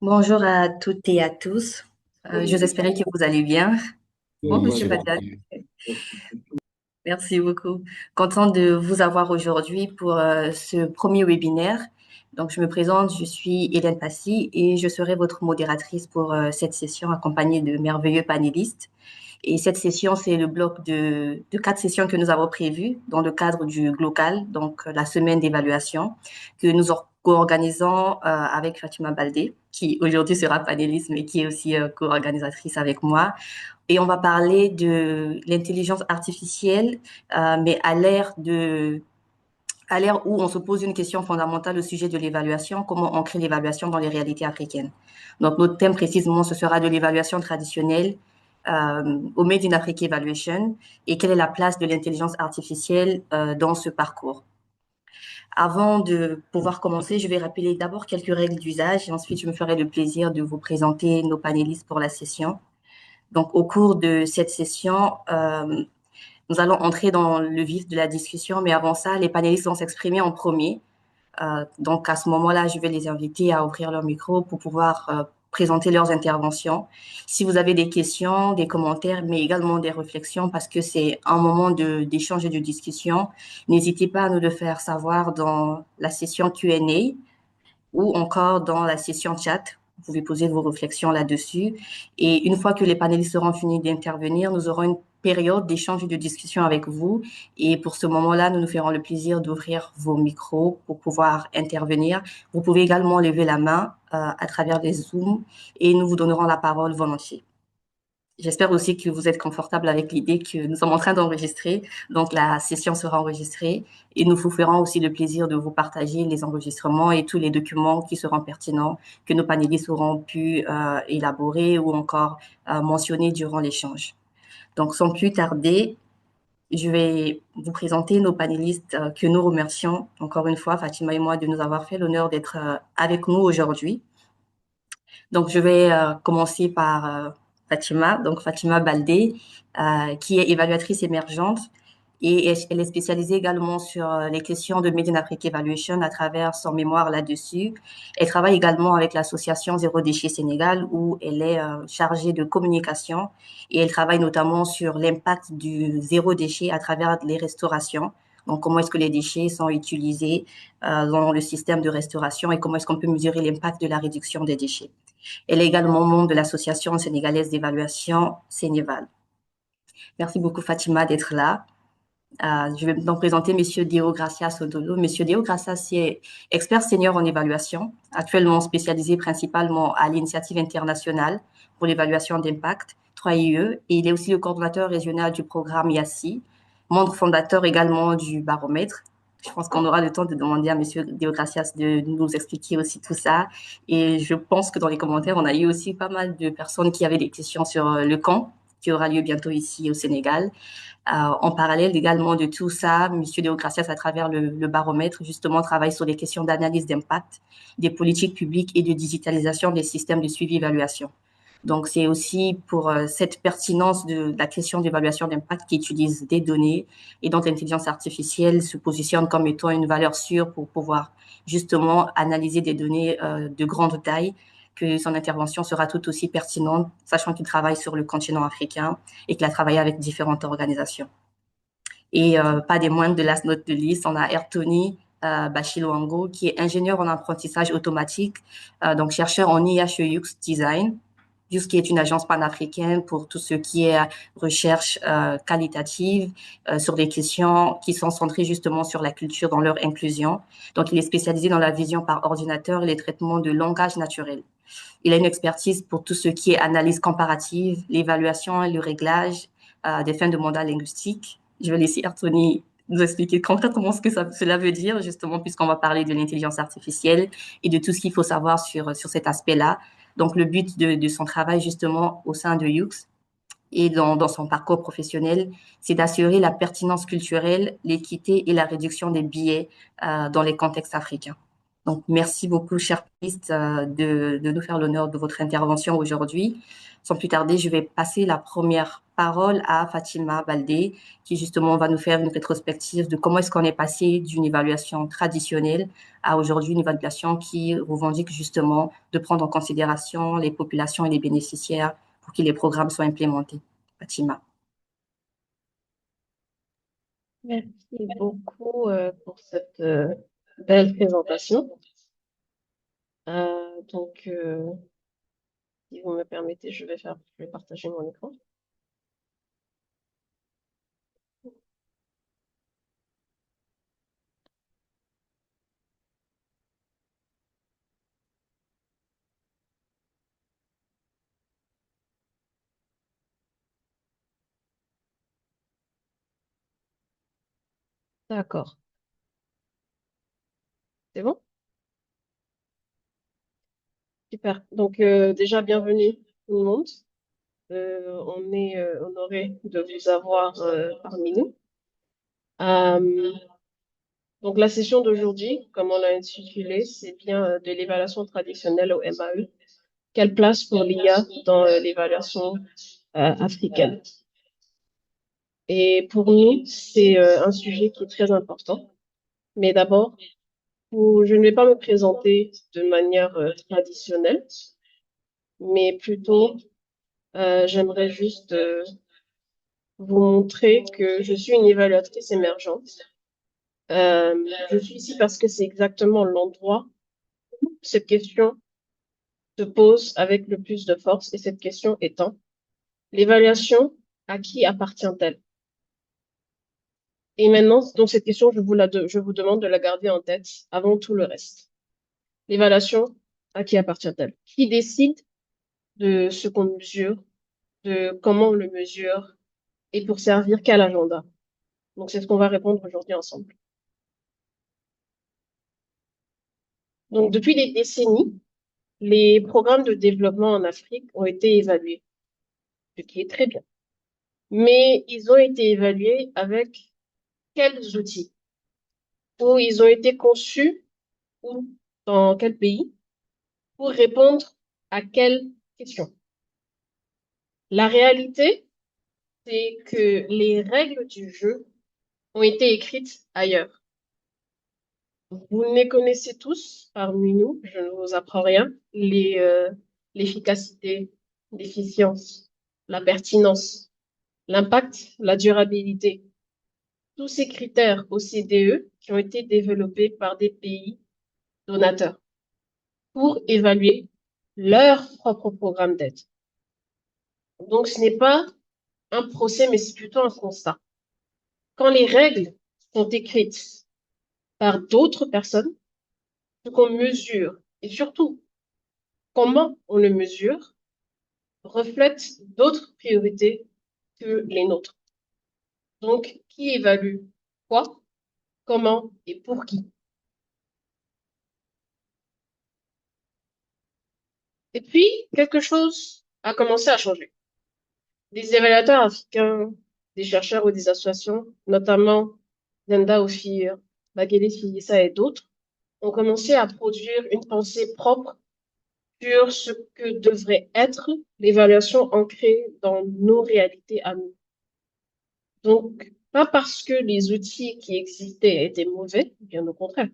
Bonjour à toutes et à tous. J'ose espérer que vous allez bien. Bon, Oui, Monsieur c'est Fadel, bien. merci beaucoup. Content de vous avoir aujourd'hui pour ce premier webinaire. Donc, je me présente, je suis Hélène Passy et je serai votre modératrice pour cette session accompagnée de merveilleux panélistes. Et cette session, c'est le bloc de 4 sessions que nous avons prévues dans le cadre du GLOCAL, donc la semaine d'évaluation, que nous co-organisons avec Fatima Baldé, qui aujourd'hui sera panéliste, mais qui est aussi co-organisatrice avec moi. Et on va parler de l'intelligence artificielle, mais à l'ère où on se pose une question fondamentale au sujet de l'évaluation, comment on crée l'évaluation dans les réalités africaines. Donc, notre thème précisément, ce sera de l'évaluation traditionnelle au Made in Africa Evaluation et quelle est la place de l'intelligence artificielle dans ce parcours. Avant de pouvoir commencer, je vais rappeler d'abord quelques règles d'usage et ensuite je me ferai le plaisir de vous présenter nos panélistes pour la session. Donc, au cours de cette session, nous allons entrer dans le vif de la discussion, mais avant ça, les panélistes vont s'exprimer en premier. Donc, à ce moment-là, je vais les inviter à ouvrir leur micro pour pouvoir présenter leurs interventions. Si vous avez des questions, des commentaires, mais également des réflexions, parce que c'est un moment d'échange et de discussion, n'hésitez pas à nous le faire savoir dans la session Q&A ou encore dans la session chat. Vous pouvez poser vos réflexions là-dessus. Et une fois que les panélistes seront finis d'intervenir, nous aurons une période d'échange et de discussion avec vous. Et pour ce moment-là, nous nous ferons le plaisir d'ouvrir vos micros pour pouvoir intervenir. Vous pouvez également lever la main à travers les Zooms et nous vous donnerons la parole volontiers. J'espère aussi que vous êtes confortable avec l'idée que nous sommes en train d'enregistrer. Donc, la session sera enregistrée et nous vous ferons aussi le plaisir de vous partager les enregistrements et tous les documents qui seront pertinents que nos panélistes auront pu élaborer ou encore mentionner durant l'échange. Donc, sans plus tarder, je vais vous présenter nos panélistes que nous remercions encore une fois, Fatima et moi, de nous avoir fait l'honneur d'être avec nous aujourd'hui. Donc, je vais commencer par Fatima, donc Fatima Baldé, qui est évaluatrice émergente et elle est spécialisée également sur les questions de Made in Africa Evaluation à travers son mémoire là-dessus. Elle travaille également avec l'association Zéro Déchet Sénégal où elle est chargée de communication et elle travaille notamment sur l'impact du zéro déchet à travers les restaurations. Donc, comment est-ce que les déchets sont utilisés dans le système de restauration et comment est-ce qu'on peut mesurer l'impact de la réduction des déchets. Elle est également membre de l'Association sénégalaise d'évaluation Sénéval. Merci beaucoup Fatima d'être là. Je vais donc présenter Monsieur Deo Gracias Odolo. Monsieur Deo Gracias est expert senior en évaluation, actuellement spécialisé principalement à l'initiative internationale pour l'évaluation d'impact, 3IE, et il est aussi le coordonnateur régional du programme IACI, membre fondateur également du baromètre. Je pense qu'on aura le temps de demander à Monsieur Deo Gracias de nous expliquer aussi tout ça. Et je pense que dans les commentaires, on a eu aussi pas mal de personnes qui avaient des questions sur le camp qui aura lieu bientôt ici au Sénégal. En parallèle également de tout ça, Monsieur Deogracias, à travers le baromètre, justement, travaille sur les questions d'analyse d'impact, des politiques publiques et de digitalisation des systèmes de suivi-évaluation. Donc, c'est aussi pour cette pertinence de la question d'évaluation d'impact qui utilise des données et dont l'intelligence artificielle se positionne comme étant une valeur sûre pour pouvoir justement analyser des données de grande taille, que son intervention sera tout aussi pertinente, sachant qu'il travaille sur le continent africain et qu'il a travaillé avec différentes organisations. Et pas des moindres de la note de liste, on a Ertoni Bachiloango, qui est ingénieur en apprentissage automatique, donc chercheur en IA chez Yux Design. Yux qui est une agence panafricaine pour tout ce qui est recherche qualitative sur des questions qui sont centrées justement sur la culture dans leur inclusion. Donc, il est spécialisé dans la vision par ordinateur et les traitements de langage naturel. Il a une expertise pour tout ce qui est analyse comparative, l'évaluation et le réglage des fins de mandat linguistique. Je vais laisser Anthony nous expliquer concrètement ce que cela veut dire, justement, puisqu'on va parler de l'intelligence artificielle et de tout ce qu'il faut savoir sur cet aspect-là. Donc, le but de son travail, justement, au sein de Yux et dans son parcours professionnel, c'est d'assurer la pertinence culturelle, l'équité et la réduction des biais dans les contextes africains. Donc, merci beaucoup, chers panélistes, de nous faire l'honneur de votre intervention aujourd'hui. Sans plus tarder, je vais passer la première parole à Fatima Baldé, qui justement va nous faire une rétrospective de comment est-ce qu'on est passé d'une évaluation traditionnelle à aujourd'hui une évaluation qui revendique justement de prendre en considération les populations et les bénéficiaires pour que les programmes soient implémentés. Fatima. Merci beaucoup pour cette belle présentation. Si vous me permettez, je vais partager mon écran. D'accord. C'est bon? Super. Donc, déjà, bienvenue tout le monde. On est honoré de vous avoir parmi nous. Euh, donc, la session d'aujourd'hui, comme on l'a intitulé, c'est bien de l'évaluation traditionnelle au MAE. Quelle place pour l'IA dans l'évaluation africaine? Et pour nous, c'est un sujet qui est très important. Mais d'abord, je ne vais pas me présenter de manière traditionnelle, mais plutôt, j'aimerais juste vous montrer que je suis une évaluatrice émergente. Je suis ici parce que c'est exactement l'endroit où cette question se pose avec le plus de force, et cette question étant, l'évaluation, à qui appartient-elle? Et maintenant, donc cette question, je vous demande de la garder en tête avant tout le reste. L'évaluation, à qui appartient-elle? Qui décide de ce qu'on mesure, de comment on le mesure et pour servir quel agenda? Donc, c'est ce qu'on va répondre aujourd'hui ensemble. Donc, depuis des décennies, les programmes de développement en Afrique ont été évalués, ce qui est très bien. Mais ils ont été évalués avec quels outils? Ou ils ont été conçus ou dans quel pays pour répondre à quelle question? La réalité, c'est que les règles du jeu ont été écrites ailleurs. Vous les connaissez tous parmi nous, je ne vous apprends rien, l'efficacité, l'efficience, la pertinence, l'impact, la durabilité. Tous ces critères OCDE qui ont été développés par des pays donateurs pour évaluer leur propre programme d'aide. Donc, ce n'est pas un procès, mais c'est plutôt un constat. Quand les règles sont écrites par d'autres personnes, ce qu'on mesure, et surtout comment on le mesure, reflète d'autres priorités que les nôtres. Donc, qui évalue quoi, comment et pour qui? Et puis, quelque chose a commencé à changer. Des évaluateurs africains, des chercheurs ou des associations, notamment Zenda Ophir, Bagele Fiyisa et d'autres, ont commencé à produire une pensée propre sur ce que devrait être l'évaluation ancrée dans nos réalités à nous. Donc, pas parce que les outils qui existaient étaient mauvais, bien au contraire,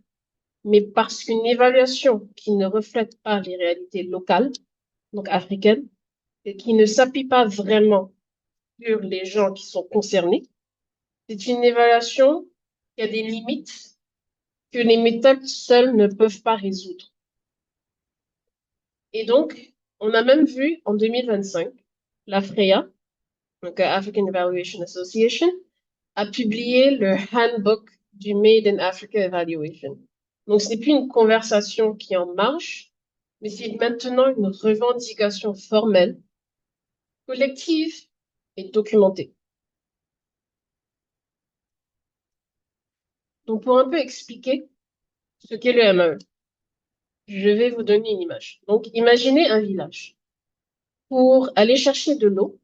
mais parce qu'une évaluation qui ne reflète pas les réalités locales, donc africaines, et qui ne s'appuie pas vraiment sur les gens qui sont concernés, c'est une évaluation qui a des limites que les méthodes seules ne peuvent pas résoudre. Et donc, on a même vu en 2025, la FREA, donc African Evaluation Association, a publié le Handbook du Made in Africa Evaluation. Donc, ce n'est plus une conversation qui est en marche, mais c'est maintenant une revendication formelle, collective et documentée. Donc, pour un peu expliquer ce qu'est le MAE, je vais vous donner une image. Donc, imaginez un village. Pour aller chercher de l'eau,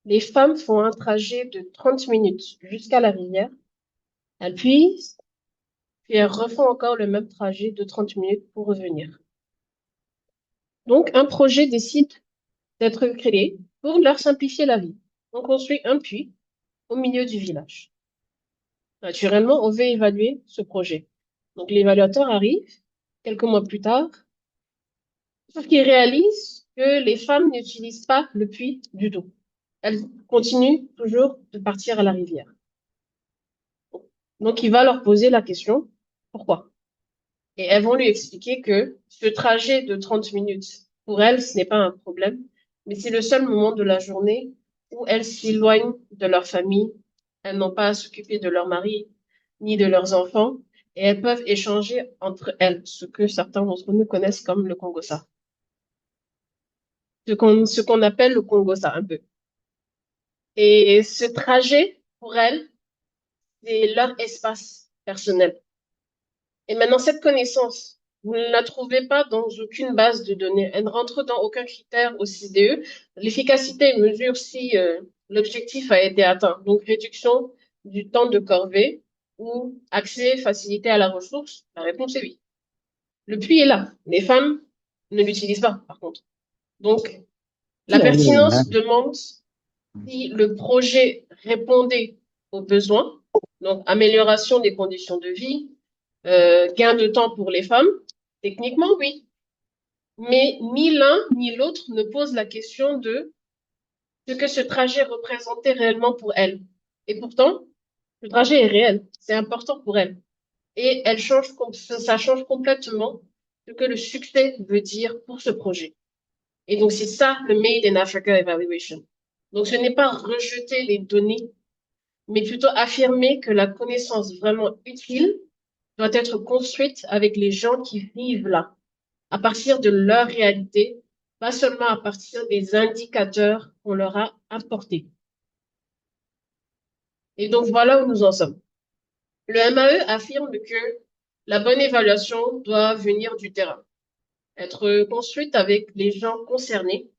les femmes font un trajet de 30 minutes jusqu'à la rivière. Elles puisent, puis elles refont encore le même trajet de 30 minutes pour revenir. Donc, un projet décide d'être créé pour leur simplifier la vie. on construit un puits au milieu du village. Naturellement, on veut évaluer ce projet. Donc, l'évaluateur arrive quelques mois plus tard, sauf qu'il réalise que les femmes n'utilisent pas le puits du tout. Elles continuent toujours de partir à la rivière. Donc, il va leur poser la question, pourquoi? Et elles vont lui expliquer que ce trajet de 30 minutes, pour elles, ce n'est pas un problème, mais c'est le seul moment de la journée où elles s'éloignent de leur famille. Elles n'ont pas à s'occuper de leur mari ni de leurs enfants, et elles peuvent échanger entre elles, ce que certains d'entre nous connaissent comme le Congossa. Ce qu'on appelle le Congossa, un peu. Et ce trajet, pour elles, c'est leur espace personnel. Et maintenant, cette connaissance, vous ne la trouvez pas dans aucune base de données. Elle ne rentre dans aucun critère au CDE. L'efficacité mesure si l'objectif a été atteint. Donc, réduction du temps de corvée ou accès facilité à la ressource. La réponse est oui. Le puits est là. Les femmes ne l'utilisent pas, par contre. Donc, la pertinence demande si le projet répondait aux besoins, donc amélioration des conditions de vie, gain de temps pour les femmes, techniquement, oui. Mais ni l'un ni l'autre ne pose la question de ce que ce trajet représentait réellement pour elles. Et pourtant, le trajet est réel, c'est important pour elles. Et ça change complètement ce que le succès veut dire pour ce projet. Et donc, c'est ça le Made in Africa Evaluation. Donc, ce n'est pas rejeter les données, mais plutôt affirmer que la connaissance vraiment utile doit être construite avec les gens qui vivent là, à partir de leur réalité, pas seulement à partir des indicateurs qu'on leur a apportés. Et donc voilà où nous en sommes. Le MAE affirme que la bonne évaluation doit venir du terrain, être construite avec les gens concernés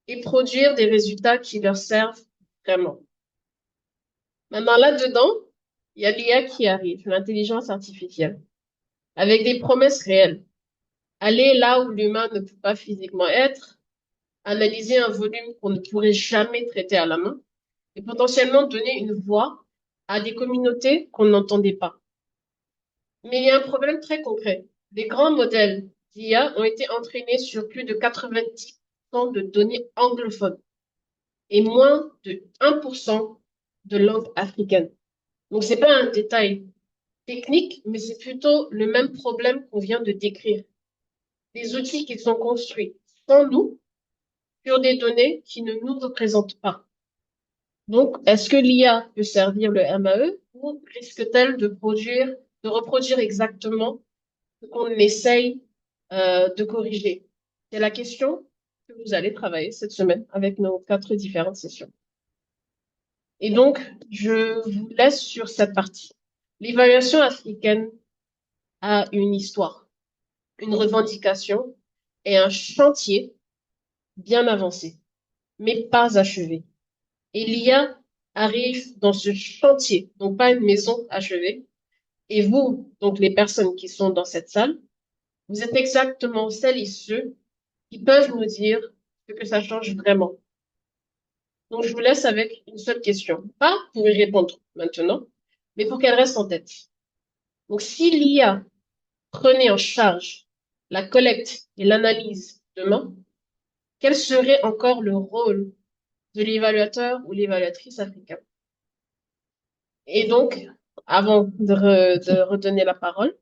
et produire des résultats qui leur servent vraiment. Maintenant, là-dedans, il y a l'IA qui arrive, l'intelligence artificielle, avec des promesses réelles. Aller là où l'humain ne peut pas physiquement être, analyser un volume qu'on ne pourrait jamais traiter à la main et potentiellement donner une voix à des communautés qu'on n'entendait pas. Mais il y a un problème très concret. Les grands modèles d'IA ont été entraînés sur plus de 90% de données anglophones et moins de 1% de langue africaine. Donc, c'est pas un détail technique, mais c'est plutôt le même problème qu'on vient de décrire. Des outils qui sont construits sans nous sur des données qui ne nous représentent pas. Donc, est-ce que l'IA peut servir le MAE ou risque-t-elle de reproduire exactement ce qu'on essaye de corriger? C'est la question que vous allez travailler cette semaine avec nos 4 différentes sessions. Et donc, je vous laisse sur cette partie. L'évaluation africaine a une histoire, une revendication et un chantier bien avancé, mais pas achevé. Et l'IA arrive dans ce chantier, donc pas une maison achevée. Et vous, donc les personnes qui sont dans cette salle, vous êtes exactement celles et ceux qui peuvent nous dire ce que ça change vraiment. Donc je vous laisse avec une seule question, pas pour y répondre maintenant, mais pour qu'elle reste en tête. Donc si l'IA prenait en charge la collecte et l'analyse demain, quel serait encore le rôle de l'évaluateur ou l'évaluatrice africaine? Et donc, avant de redonner la parole,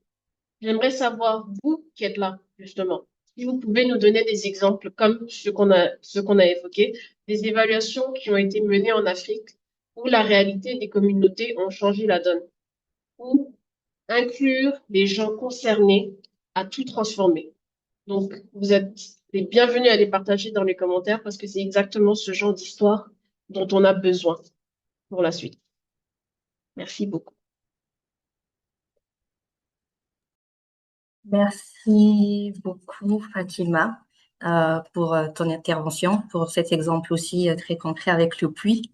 j'aimerais savoir, vous qui êtes là, justement, si vous pouvez nous donner des exemples comme ce qu'on a évoqué, des évaluations qui ont été menées en Afrique où la réalité des communautés ont changé la donne, ou inclure les gens concernés à tout transformer. Donc, vous êtes les bienvenus à les partager dans les commentaires parce que c'est exactement ce genre d'histoire dont on a besoin pour la suite. Merci beaucoup. Merci beaucoup, Fatima, pour ton intervention, pour cet exemple aussi très concret avec le puits,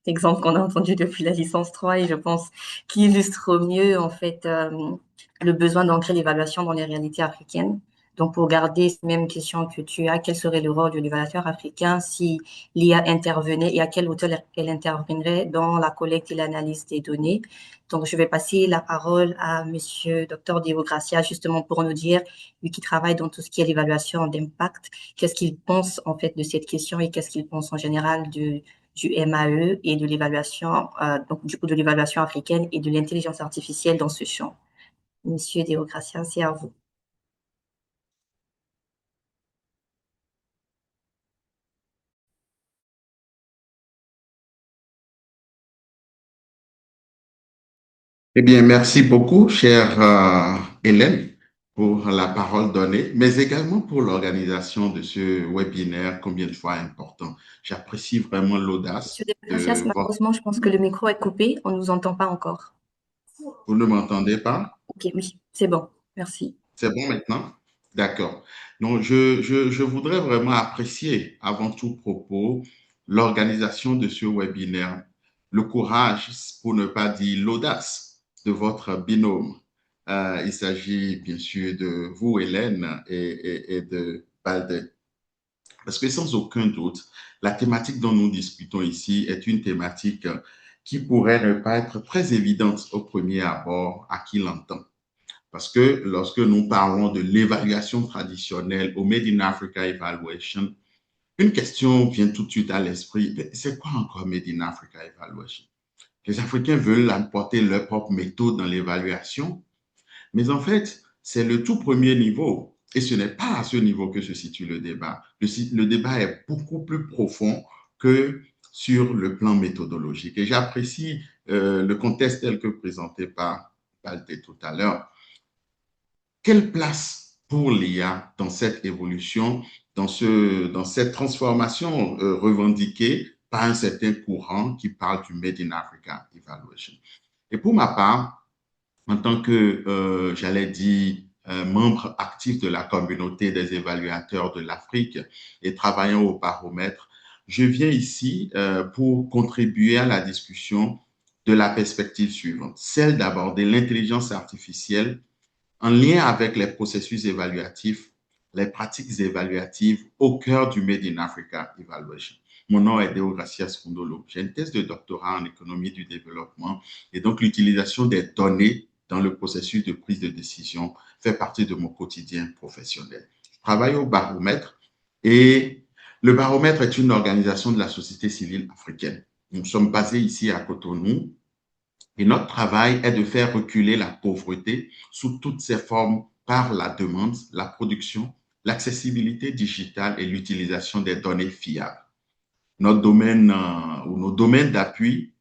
exemple qu'on a entendu depuis la licence 3 et je pense qu'il illustre au mieux en fait le besoin d'ancrer l'évaluation dans les réalités africaines. Donc, pour garder cette même question que tu as, quel serait le rôle de l'évaluateur africain si l'IA intervenait et à quelle hauteur elle interviendrait dans la collecte et l'analyse des données? Donc, je vais passer la parole à Monsieur Dr. Deo Gracia, justement pour nous dire, lui qui travaille dans tout ce qui est l'évaluation d'impact, qu'est-ce qu'il pense en fait de cette question et qu'est-ce qu'il pense en général du MAE et de l'évaluation, donc du coup de l'évaluation africaine et de l'intelligence artificielle dans ce champ. Monsieur Deo Gracia, c'est à vous. Eh bien, merci beaucoup, chère Hélène, pour la parole donnée, mais également pour l'organisation de ce webinaire, combien de fois important. J'apprécie vraiment Monsieur l'audace Deo Gracia, de votre... malheureusement, je pense que le micro est coupé, on ne nous entend pas encore. Vous ne m'entendez pas? Ok, oui, c'est bon, merci. C'est bon maintenant? D'accord. Donc, je voudrais vraiment apprécier, avant tout propos, l'organisation de ce webinaire, le courage, pour ne pas dire l'audace, de votre binôme. Il s'agit bien sûr de vous, Hélène, et de Balde. Parce que sans aucun doute, la thématique dont nous discutons ici est une thématique qui pourrait ne pas être très évidente au premier abord à qui l'entend. Parce que lorsque nous parlons de l'évaluation traditionnelle au Made in Africa Evaluation, une question vient tout de suite à l'esprit. C'est quoi encore Made in Africa Evaluation? Les Africains veulent apporter leur propre méthode dans l'évaluation, mais en fait, c'est le tout premier niveau. Et ce n'est pas à ce niveau que se situe le débat. Le débat est beaucoup plus profond que sur le plan méthodologique. Et j'apprécie le contexte tel que présenté par Balté tout à l'heure. Quelle place pour l'IA dans cette évolution, dans cette transformation revendiquée par un certain courant qui parle du Made in Africa Evaluation? Et pour ma part, en tant que, j'allais dire, membre actif de la communauté des évaluateurs de l'Afrique et travaillant au baromètre, je viens ici pour contribuer à la discussion de la perspective suivante, celle d'aborder l'intelligence artificielle en lien avec les processus évaluatifs, les pratiques évaluatives au cœur du Made in Africa Evaluation. Mon nom est Deo Gracias Fundolo. J'ai une thèse de doctorat en économie du développement et donc l'utilisation des données dans le processus de prise de décision fait partie de mon quotidien professionnel. Je travaille au baromètre et le baromètre est une organisation de la société civile africaine. Nous sommes basés ici à Cotonou. Et notre travail est de faire reculer la pauvreté sous toutes ses formes par la demande, la production, l'accessibilité digitale et l'utilisation des données fiables. Notre domaine ou nos domaines d'appui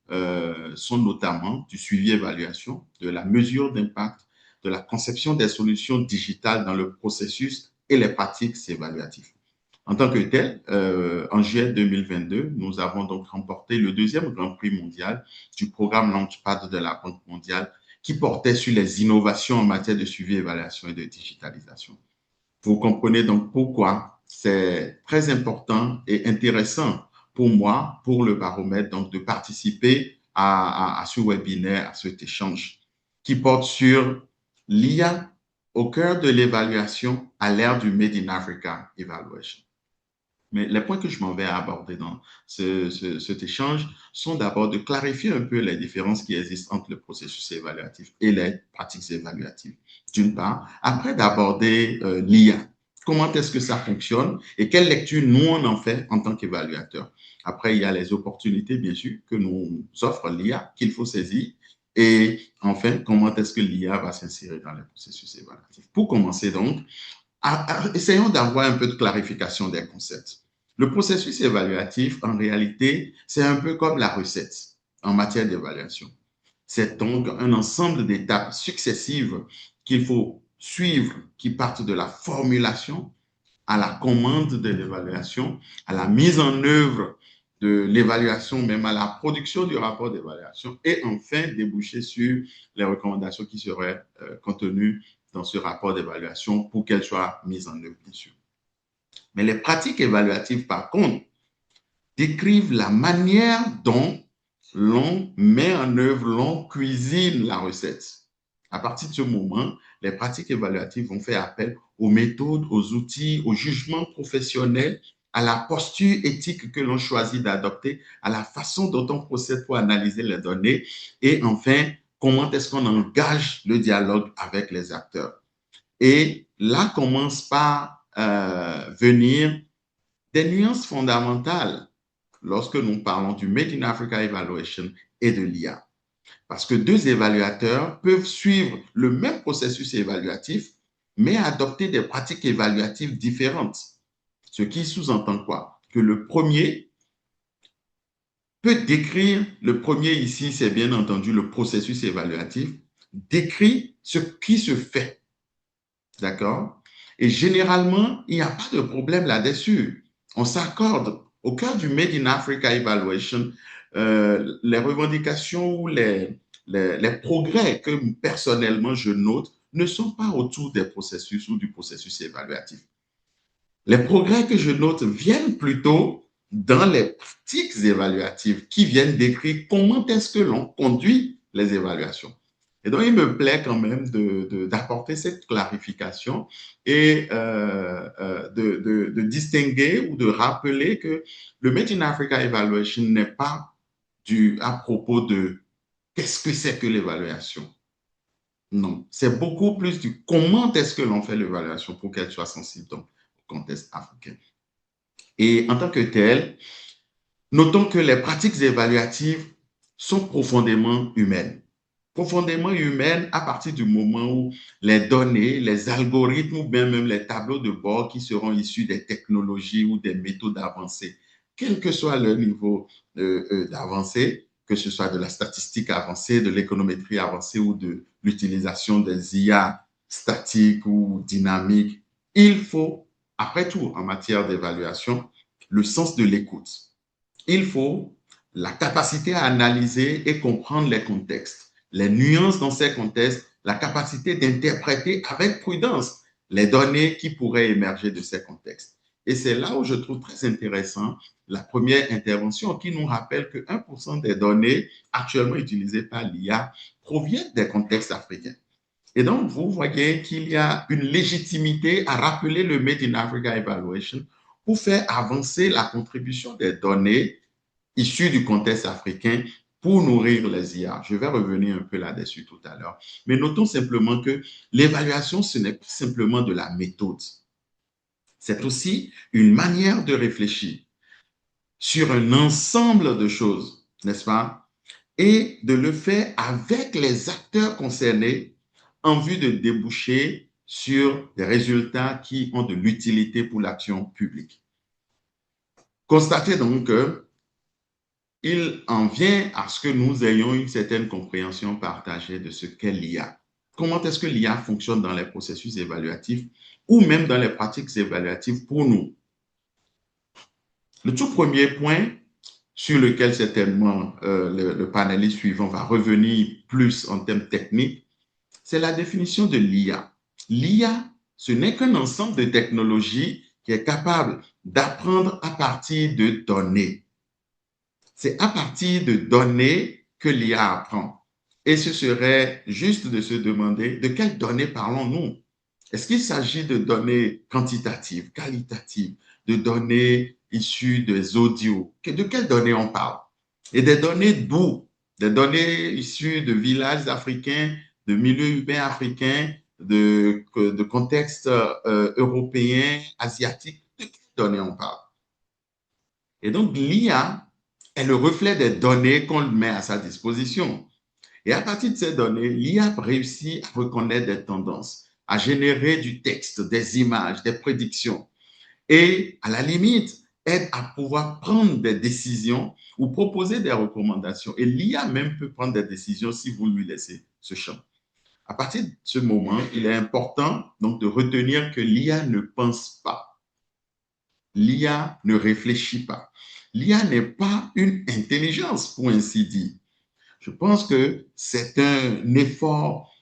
sont notamment du suivi-évaluation, de la mesure d'impact, de la conception des solutions digitales dans le processus et les pratiques évaluatives. En tant que tel, en juillet 2022, nous avons donc remporté le deuxième Grand Prix mondial du programme Launchpad de la Banque mondiale qui portait sur les innovations en matière de suivi, évaluation et de digitalisation. Vous comprenez donc pourquoi c'est très important et intéressant pour moi, pour le baromètre, donc de participer à ce webinaire, à cet échange qui porte sur l'IA au cœur de l'évaluation à l'ère du Made in Africa Evaluation. Mais les points que je m'en vais aborder dans cet échange sont d'abord de clarifier un peu les différences qui existent entre le processus évaluatif et les pratiques évaluatives, d'une part. Après, d'aborder l'IA. Comment est-ce que ça fonctionne et quelle lecture nous on en fait en tant qu'évaluateur. Après, il y a les opportunités, bien sûr, que nous offre l'IA, qu'il faut saisir. Et enfin, comment est-ce que l'IA va s'insérer dans les processus évaluatifs. Pour commencer donc, essayons d'avoir un peu de clarification des concepts. Le processus évaluatif, en réalité, c'est un peu comme la recette en matière d'évaluation. C'est donc un ensemble d'étapes successives qu'il faut suivre qui partent de la formulation à la commande de l'évaluation, à la mise en œuvre de l'évaluation, même à la production du rapport d'évaluation et enfin déboucher sur les recommandations qui seraient contenues dans ce rapport d'évaluation pour qu'elles soient mises en œuvre, bien sûr. Mais les pratiques évaluatives, par contre, décrivent la manière dont l'on met en œuvre, l'on cuisine la recette À partir de ce moment, les pratiques évaluatives vont faire appel aux méthodes, aux outils, au jugement professionnel, à la posture éthique que l'on choisit d'adopter, à la façon dont on procède pour analyser les données et enfin, comment est-ce qu'on engage le dialogue avec les acteurs. Et là commence par venir des nuances fondamentales lorsque nous parlons du Made in Africa Evaluation et de l'IA. Parce que deux évaluateurs peuvent suivre le même processus évaluatif, mais adopter des pratiques évaluatives différentes. Ce qui sous-entend quoi? Que le premier peut décrire, le premier ici, c'est bien entendu le processus évaluatif, décrit ce qui se fait. D'accord? Et généralement, il n'y a pas de problème là-dessus. On s'accorde. Au cœur du Made in Africa Evaluation, les revendications ou les progrès que personnellement je note ne sont pas autour des processus ou du processus évaluatif. Les progrès que je note viennent plutôt dans les pratiques évaluatives qui viennent décrire comment est-ce que l'on conduit les évaluations. Et donc, il me plaît quand même d'apporter cette clarification et de distinguer ou de rappeler que le Made in Africa Evaluation n'est pas à propos de qu'est-ce que c'est que l'évaluation. Non, c'est beaucoup plus du comment est-ce que l'on fait l'évaluation pour qu'elle soit sensible donc, au contexte africain. Et en tant que tel, notons que les pratiques évaluatives sont profondément humaines. Profondément humaines à partir du moment où les données, les algorithmes ou bien même les tableaux de bord qui seront issus des technologies ou des méthodes avancées, quel que soit leur niveau d'avancée, que ce soit de la statistique avancée, de l'économétrie avancée ou de l'utilisation des IA statiques ou dynamiques, il faut, après tout, en matière d'évaluation, le sens de l'écoute. Il faut la capacité à analyser et comprendre les contextes, les nuances dans ces contextes, la capacité d'interpréter avec prudence les données qui pourraient émerger de ces contextes. Et c'est là où je trouve très intéressant la première intervention qui nous rappelle que 1% des données actuellement utilisées par l'IA proviennent des contextes africains. Et donc, vous voyez qu'il y a une légitimité à rappeler le Made in Africa Evaluation pour faire avancer la contribution des données issues du contexte africain pour nourrir les IA. Je vais revenir un peu là-dessus tout à l'heure. Mais notons simplement que l'évaluation, ce n'est pas simplement de la méthode. C'est aussi une manière de réfléchir sur un ensemble de choses, n'est-ce pas? Et de le faire avec les acteurs concernés en vue de déboucher sur des résultats qui ont de l'utilité pour l'action publique. Constatez donc qu'il en vient à ce que nous ayons une certaine compréhension partagée de ce qu'est l'IA. Comment est-ce que l'IA fonctionne dans les processus évaluatifs ou même dans les pratiques évaluatives pour nous? Le tout premier point sur lequel certainement le panéliste suivant va revenir plus en termes techniques, c'est la définition de l'IA. L'IA, ce n'est qu'un ensemble de technologies qui est capable d'apprendre à partir de données. C'est à partir de données que l'IA apprend. Et ce serait juste de se demander de quelles données parlons-nous? Est-ce qu'il s'agit de données quantitatives, qualitatives, de données issues des audios? De quelles données on parle? Et des données d'où? Des données issues de villages africains, de milieux urbains africains, de contextes européens, asiatiques. De quelles données on parle? Et donc, l'IA est le reflet des données qu'on met à sa disposition. Et à partir de ces données, l'IA réussit à reconnaître des tendances, à générer du texte, des images, des prédictions et, à la limite, aide à pouvoir prendre des décisions ou proposer des recommandations. Et l'IA même peut prendre des décisions si vous lui laissez ce champ. À partir de ce moment, il est important donc de retenir que l'IA ne pense pas. L'IA ne réfléchit pas. L'IA n'est pas une intelligence, pour ainsi dire. Je pense que c'est un effort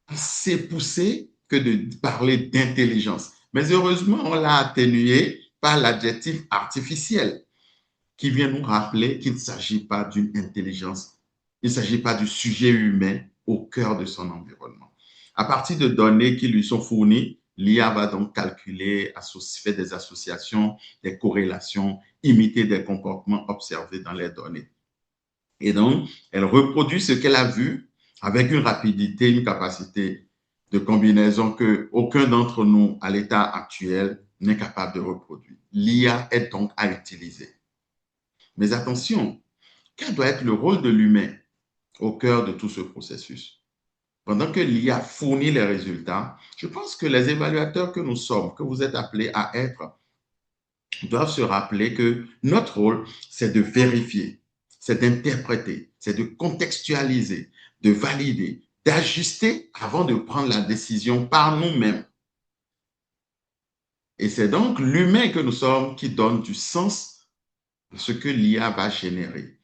assez poussé que de parler d'intelligence. Mais heureusement, on l'a atténué par l'adjectif artificiel qui vient nous rappeler qu'il ne s'agit pas d'une intelligence, il ne s'agit pas du sujet humain au cœur de son environnement. À partir de données qui lui sont fournies, l'IA va donc calculer, faire des associations, des corrélations, imiter des comportements observés dans les données. Et donc, elle reproduit ce qu'elle a vu avec une rapidité, une capacité de combinaison que aucun d'entre nous, à l'état actuel, n'est capable de reproduire. L'IA est donc à utiliser. Mais attention, quel doit être le rôle de l'humain au cœur de tout ce processus? Pendant que l'IA fournit les résultats, je pense que les évaluateurs que nous sommes, que vous êtes appelés à être, doivent se rappeler que notre rôle, c'est de vérifier, c'est d'interpréter, c'est de contextualiser, de valider, d'ajuster avant de prendre la décision par nous-mêmes. Et c'est donc l'humain que nous sommes qui donne du sens à ce que l'IA va générer.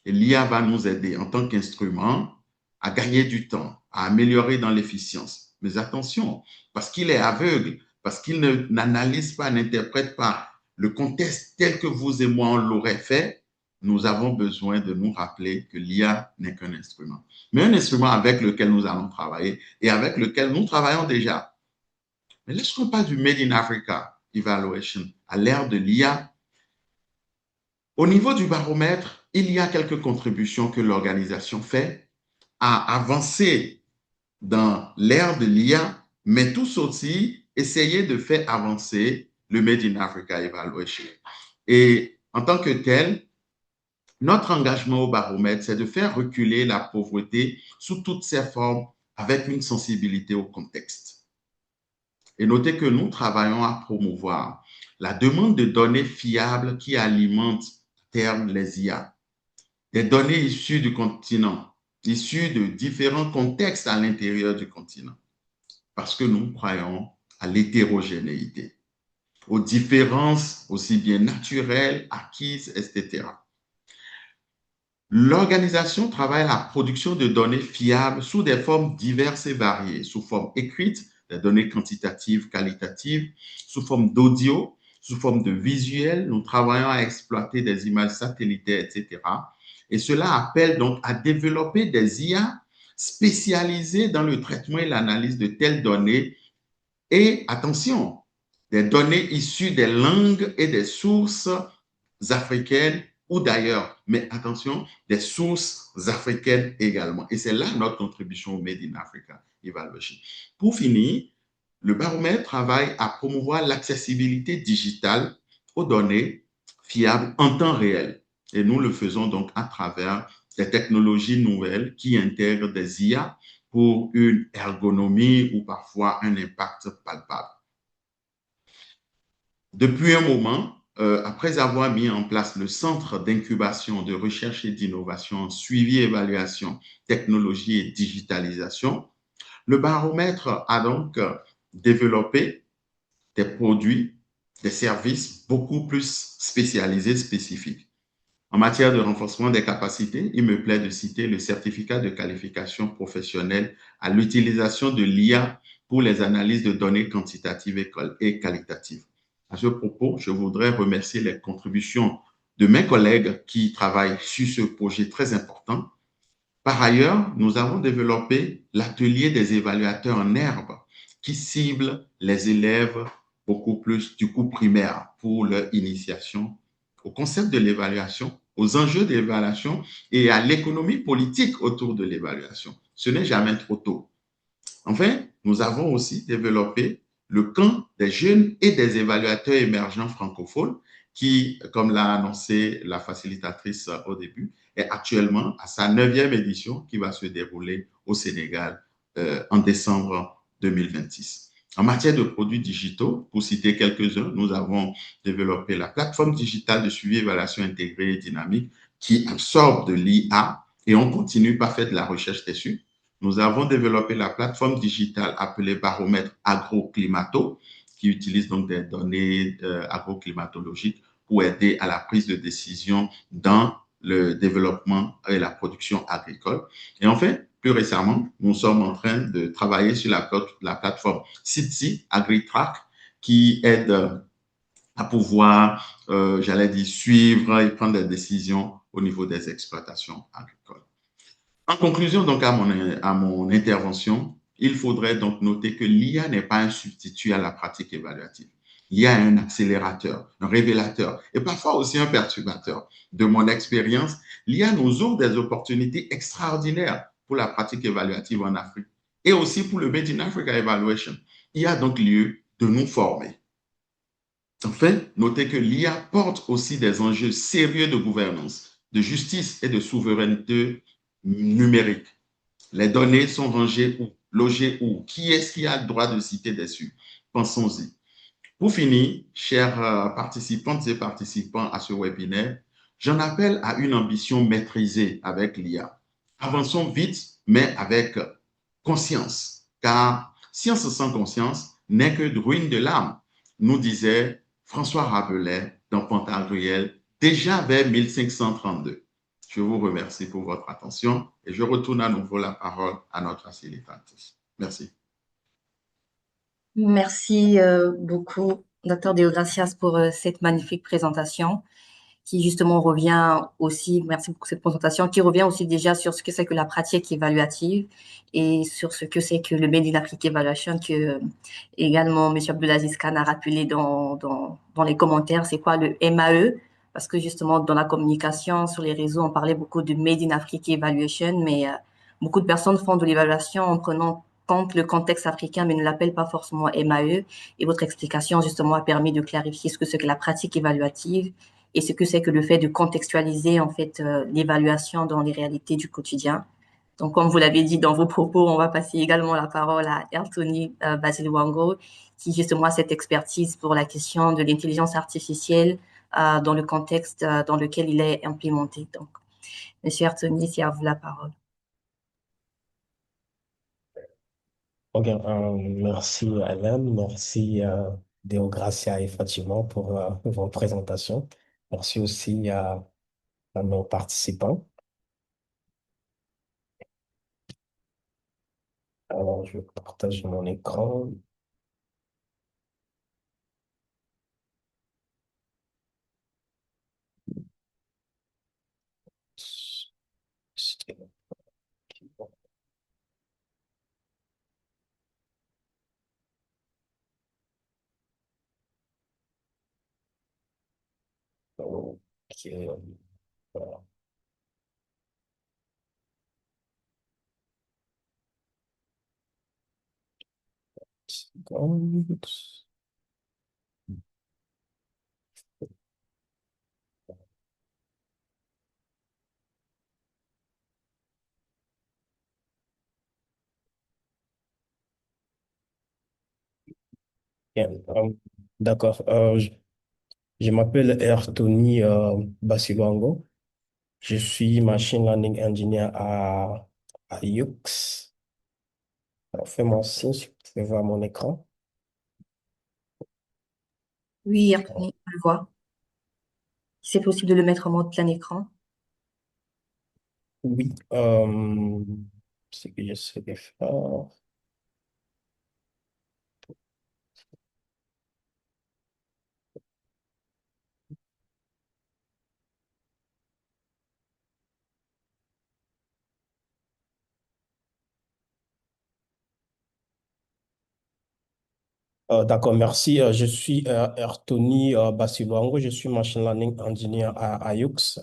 Et l'IA va nous aider en tant qu'instrument à gagner du temps, à améliorer dans l'efficience. Mais attention, parce qu'il est aveugle, parce qu'il n'analyse pas, n'interprète pas le contexte tel que vous et moi on l'aurait fait, nous avons besoin de nous rappeler que l'IA n'est qu'un instrument. Mais un instrument avec lequel nous allons travailler et avec lequel nous travaillons déjà. Mais lorsqu'on parle du Made in Africa Evaluation à l'ère de l'IA, au niveau du baromètre, il y a quelques contributions que l'organisation fait à avancer dans l'ère de l'IA, mais tous aussi essayer de faire avancer le Made in Africa Evaluation. Et en tant que tel, notre engagement au baromètre, c'est de faire reculer la pauvreté sous toutes ses formes avec une sensibilité au contexte. Et notez que nous travaillons à promouvoir la demande de données fiables qui alimentent les IA, des données issues du continent, issues de différents contextes à l'intérieur du continent, parce que nous croyons à l'hétérogénéité, aux différences aussi bien naturelles, acquises, etc. L'organisation travaille à la production de données fiables sous des formes diverses et variées, sous forme écrite, des données quantitatives, qualitatives, sous forme d'audio, sous forme de visuel. Nous travaillons à exploiter des images satellitaires, etc. Et cela appelle donc à développer des IA spécialisées dans le traitement et l'analyse de telles données. Et attention, des données issues des langues et des sources africaines ou d'ailleurs, mais attention, des sources africaines également. Et c'est là notre contribution au Made in Africa Evaluation. Pour finir, le baromètre travaille à promouvoir l'accessibilité digitale aux données fiables en temps réel. Et nous le faisons donc à travers des technologies nouvelles qui intègrent des IA pour une ergonomie ou parfois un impact palpable. Depuis un moment, après avoir mis en place le centre d'incubation, de recherche et d'innovation, suivi, évaluation, technologie et digitalisation, le baromètre a donc développé des produits, des services beaucoup plus spécialisés, spécifiques. En matière de renforcement des capacités, il me plaît de citer le certificat de qualification professionnelle à l'utilisation de l'IA pour les analyses de données quantitatives et qualitatives. À ce propos, je voudrais remercier les contributions de mes collègues qui travaillent sur ce projet très important. Par ailleurs, nous avons développé l'atelier des évaluateurs en herbe qui cible les élèves beaucoup plus du coup primaire pour leur initiation au concept de l'évaluation, aux enjeux de l'évaluation et à l'économie politique autour de l'évaluation. Ce n'est jamais trop tôt. Enfin, nous avons aussi développé le camp des jeunes et des évaluateurs émergents francophones qui, comme l'a annoncé la facilitatrice au début, est actuellement à sa 9e édition qui va se dérouler au Sénégal en décembre 2026. En matière de produits digitaux, pour citer quelques-uns, nous avons développé la plateforme digitale de suivi et évaluation intégrée et dynamique qui absorbe de l'IA et on continue par faire de la recherche dessus. Nous avons développé la plateforme digitale appelée Baromètre Agroclimato, qui utilise donc des données agroclimatologiques pour aider à la prise de décision dans le développement et la production agricole. Et enfin, plus récemment, nous sommes en train de travailler sur la plateforme SITSI AgriTrack qui aide à pouvoir, j'allais dire, suivre et prendre des décisions au niveau des exploitations agricoles. En conclusion, donc, à mon intervention, il faudrait donc noter que l'IA n'est pas un substitut à la pratique évaluative. L'IA est un accélérateur, un révélateur et parfois aussi un perturbateur. De mon expérience, l'IA nous ouvre des opportunités extraordinaires pour la pratique évaluative en Afrique et aussi pour le Made in Africa Evaluation. Il y a donc lieu de nous former. Enfin, notez que l'IA porte aussi des enjeux sérieux de gouvernance, de justice et de souveraineté numérique. Les données sont rangées où, logées où, qui est-ce qui a le droit de citer dessus? Pensons-y. Pour finir, chers participantes et participants à ce webinaire, j'en appelle à une ambition maîtrisée avec l'IA. Avançons vite, mais avec conscience, car science sans conscience n'est que de ruine de l'âme, nous disait François Rabelais dans Pantagruel, déjà vers 1532. Je vous remercie pour votre attention et je retourne à nouveau la parole à notre facilitatrice. Merci. Merci beaucoup, Dr. Deogracias, pour cette magnifique présentation qui justement revient aussi, merci beaucoup pour cette présentation, qui revient aussi déjà sur ce que c'est que la pratique évaluative et sur ce que c'est que le Made in Africa Evaluation que également M. Abdelaziz Khan a rappelé dans les commentaires, c'est quoi le MAE, parce que justement dans la communication sur les réseaux, on parlait beaucoup de Made in Africa Evaluation, mais beaucoup de personnes font de l'évaluation en prenant compte le contexte africain, mais ne l'appellent pas forcément MAE. Et votre explication justement a permis de clarifier ce que c'est que la pratique évaluative et ce que c'est que le fait de contextualiser en fait l'évaluation dans les réalités du quotidien. Donc, comme vous l'avez dit dans vos propos, on va passer également la parole à Anthony Basilwango, qui justement a cette expertise pour la question de l'intelligence artificielle dans le contexte dans lequel il est implémenté. Donc, Monsieur Anthony, c'est à vous la parole. Ok, merci Alain, merci Deogracia et Fatima pour vos présentations. Merci aussi à nos participants. Alors, je partage mon écran. Ok, voilà. Bien, d'accord. Je m'appelle Ertoni Basilwango. Je suis machine learning engineer à UX. Alors, fais-moi signe si vous pouvez voir mon écran. Oui, Anthony, on le voit. Si c'est possible de le mettre en mode plein écran. Oui, ce que j'essaie de faire. D'accord, merci. Je suis Ertoni Basilwango. Je suis machine learning engineer à UX.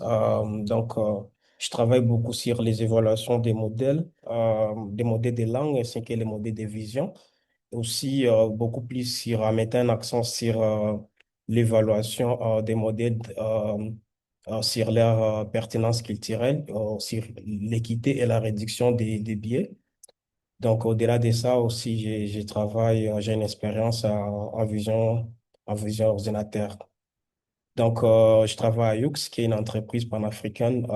Je travaille beaucoup sur les évaluations des modèles de langue ainsi que les modèles de vision. Aussi, beaucoup plus sur mettre un accent sur l'évaluation des modèles sur leur pertinence culturelle, sur l'équité et la réduction des biais. Donc, au-delà de ça aussi, je travaille, j'ai une expérience en vision ordinateur. Donc, je travaille à Yux, qui est une entreprise panafricaine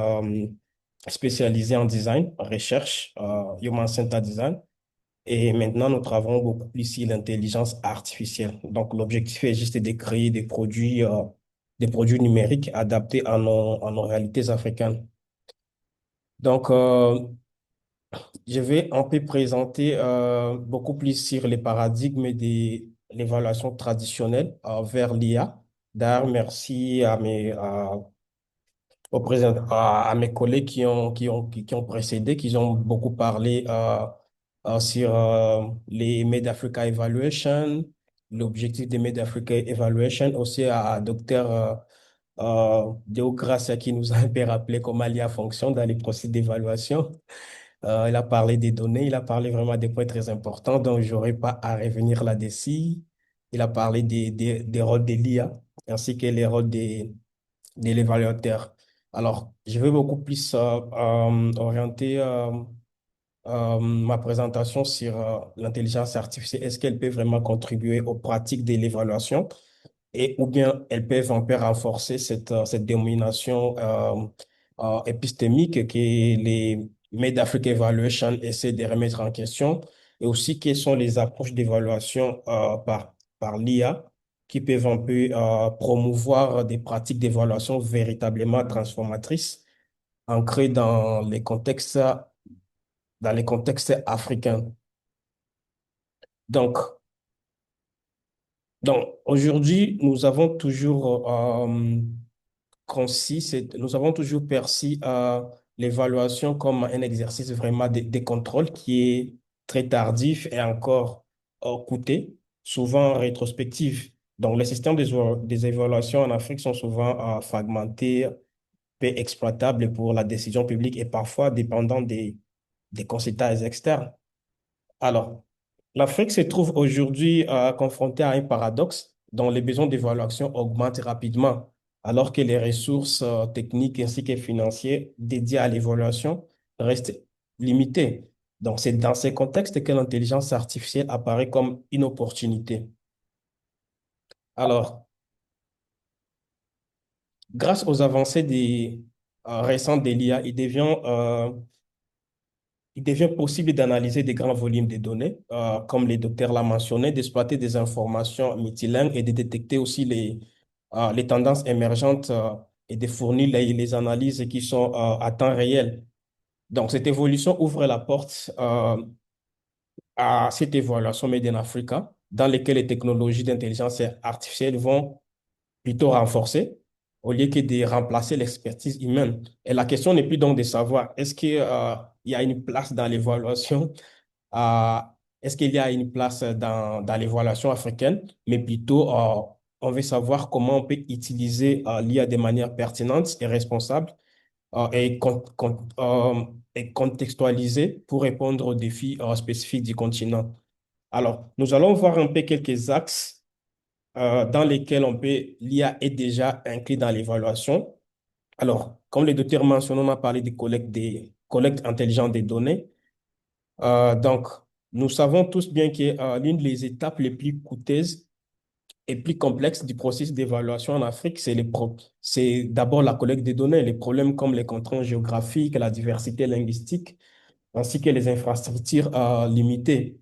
spécialisée en design, recherche, Human Centered Design. Et maintenant, nous travaillons beaucoup plus sur l'intelligence artificielle. Donc, l'objectif est juste de créer des produits numériques adaptés à nos réalités africaines. Donc, je vais un peu présenter beaucoup plus sur les paradigmes de l'évaluation traditionnelle vers l'IA. D'ailleurs, merci à mes collègues qui ont précédé, qui ont beaucoup parlé sur les Made Africa Evaluation, l'objectif des Made Africa Evaluation, aussi à Dr. Deo Gracia qui nous a un peu rappelé comment l'IA fonctionne dans les processus d'évaluation. Il a parlé des données, il a parlé vraiment des points très importants, donc je n'aurai pas à revenir là-dessus. Il a parlé des rôles de l'IA ainsi que les rôles de l'évaluateur. Alors, je vais beaucoup plus orienter ma présentation sur l'intelligence artificielle. Est-ce qu'elle peut vraiment contribuer aux pratiques de l'évaluation et ou bien elles peuvent un peu renforcer cette domination épistémique que les Made Africa Evaluation essaient de remettre en question et aussi quelles sont les approches d'évaluation par l'IA qui peuvent un peu promouvoir des pratiques d'évaluation véritablement transformatrices ancrées dans les contextes africains. Donc, donc aujourd'hui, nous avons toujours nous avons toujours perçu l'évaluation comme un exercice vraiment de contrôle qui est très tardif et encore coûteux, souvent rétrospectif. Donc, les systèmes des évaluations en Afrique sont souvent fragmentés, peu exploitables pour la décision publique et parfois dépendants des consultants externes. Alors, l'Afrique se trouve aujourd'hui confrontée à un paradoxe dont les besoins d'évaluation augmentent rapidement, alors que les ressources techniques ainsi que financières dédiées à l'évaluation restent limitées. Donc, c'est dans ces contextes que l'intelligence artificielle apparaît comme une opportunité. Alors, grâce aux avancées récentes de l'IA, il devient possible d'analyser des grands volumes de données, comme les docteurs l'ont mentionné, d'exploiter des informations multilingues et de détecter aussi les tendances émergentes et de fournir les analyses qui sont à temps réel. Donc, cette évolution ouvre la porte à cette évaluation Made in Africa, dans laquelle les technologies d'intelligence artificielle vont plutôt renforcer au lieu que de remplacer l'expertise humaine. Et la question n'est plus donc de savoir est-ce qu'il y a une place dans l'évaluation, euh, est-ce qu'il y a une place dans l'évaluation africaine, mais plutôt on veut savoir comment on peut utiliser l'IA de manière pertinente et responsable et contextualisée pour répondre aux défis spécifiques du continent. Alors, nous allons voir un peu quelques axes dans lesquels l'IA est déjà inclus dans l'évaluation. Alors, comme le docteur mentionné, on a parlé des collectes intelligentes des données. Donc, nous savons tous bien que l'une des étapes les plus coûteuses et plus complexes du processus d'évaluation en Afrique, c'est d'abord la collecte des données. Les problèmes comme les contraintes géographiques, la diversité linguistique, ainsi que les infrastructures limitées.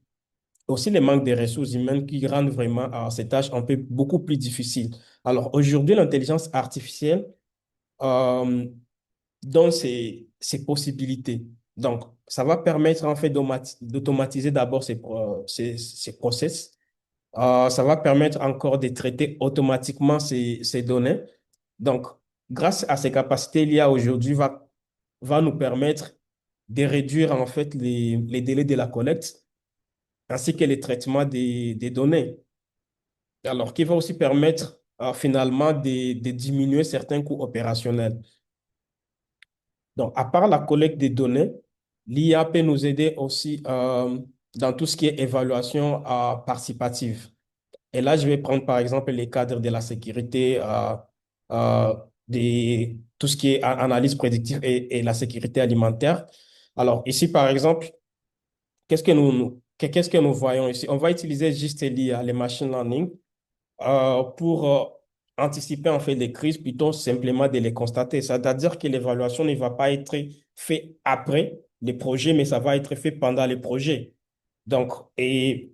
Aussi les manques des ressources humaines qui rendent vraiment ces tâches un peu beaucoup plus difficiles. Alors aujourd'hui, l'intelligence artificielle euh, donne ces possibilités. Donc, ça va permettre en fait d'automatiser d'abord ces process. Ça va permettre encore de traiter automatiquement ces données. Donc, grâce à ces capacités, l'IA aujourd'hui va nous permettre de réduire en fait les délais de la collecte ainsi que les traitements des données. Alors, qui va aussi permettre finalement de diminuer certains coûts opérationnels. Donc, à part la collecte des données, l'IA peut nous aider aussi dans tout ce qui est évaluation participative. Et là, je vais prendre par exemple les cadres de la sécurité, tout ce qui est analyse prédictive et la sécurité alimentaire. Alors, ici, par exemple, qu'est-ce que nous voyons ici? On va utiliser juste l'IA, les machine learning, pour anticiper en fait les crises, plutôt simplement de les constater. C'est-à-dire que l'évaluation ne va pas être faite après les projets, mais ça va être fait pendant les projets. Donc, et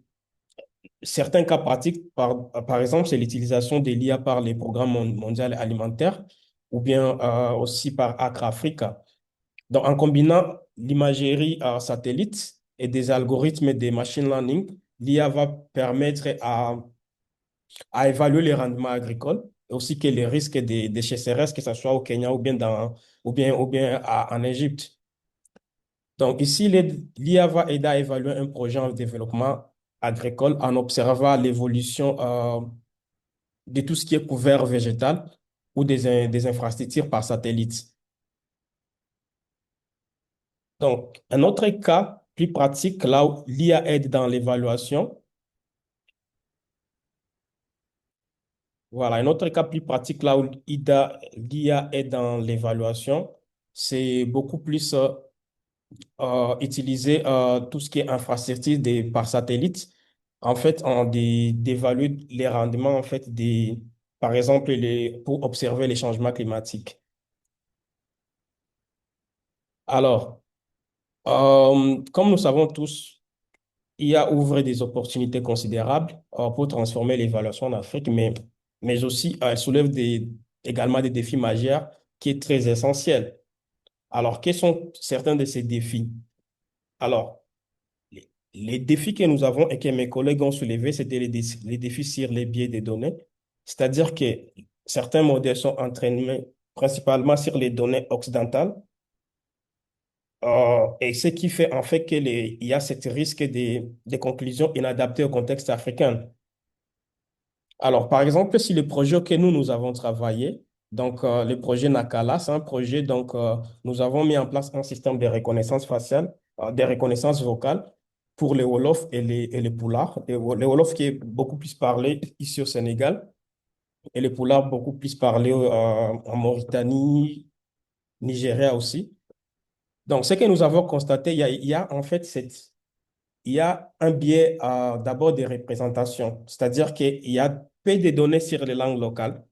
certains cas pratiques, par exemple, c'est l'utilisation de l'IA par les programmes mondiaux alimentaires ou bien aussi par Accra Africa. Donc, en combinant l'imagerie satellite et des algorithmes de machine learning, l'IA va permettre à évaluer les rendements agricoles et aussi que les risques des sécheresses, que ce soit au Kenya ou bien en Égypte. Donc ici, l'IA va aider à évaluer un projet en développement agricole en observant l'évolution de tout ce qui est couvert végétal ou des infrastructures par satellite. Donc, un autre cas plus pratique, là où l'IA aide dans l'évaluation, voilà, un autre cas plus pratique, là où l'IA aide dans l'évaluation, c'est beaucoup plus utiliser tout ce qui est infrastructure par satellite, en fait, d'évaluer les rendements, en fait, par exemple, pour observer les changements climatiques. Alors, comme nous savons tous, IA ouvre des opportunités considérables pour transformer l'évaluation en Afrique, mais aussi elle soulève également des défis majeurs qui est très essentiel. Alors, quels sont certains de ces défis? Alors, les défis que nous avons et que mes collègues ont soulevés, c'était les défis sur les biais des données. C'est-à-dire que certains modèles sont entraînés principalement sur les données occidentales, et ce qui fait en fait il y a ce risque des conclusions inadaptées au contexte africain. Alors, par exemple, si le projet que nous avons travaillé, donc le projet Nakala, c'est un projet, donc nous avons mis en place un système de reconnaissance faciale, de reconnaissance vocale pour les Wolof et les Pulaars. Les Wolof qui est beaucoup plus parlé ici au Sénégal et les Pulaars beaucoup plus parlé en Mauritanie, Nigeria aussi. Donc, ce que nous avons constaté, il y a en fait il y a un biais d'abord des représentations, c'est-à-dire qu'il y a peu de données sur les langues locales.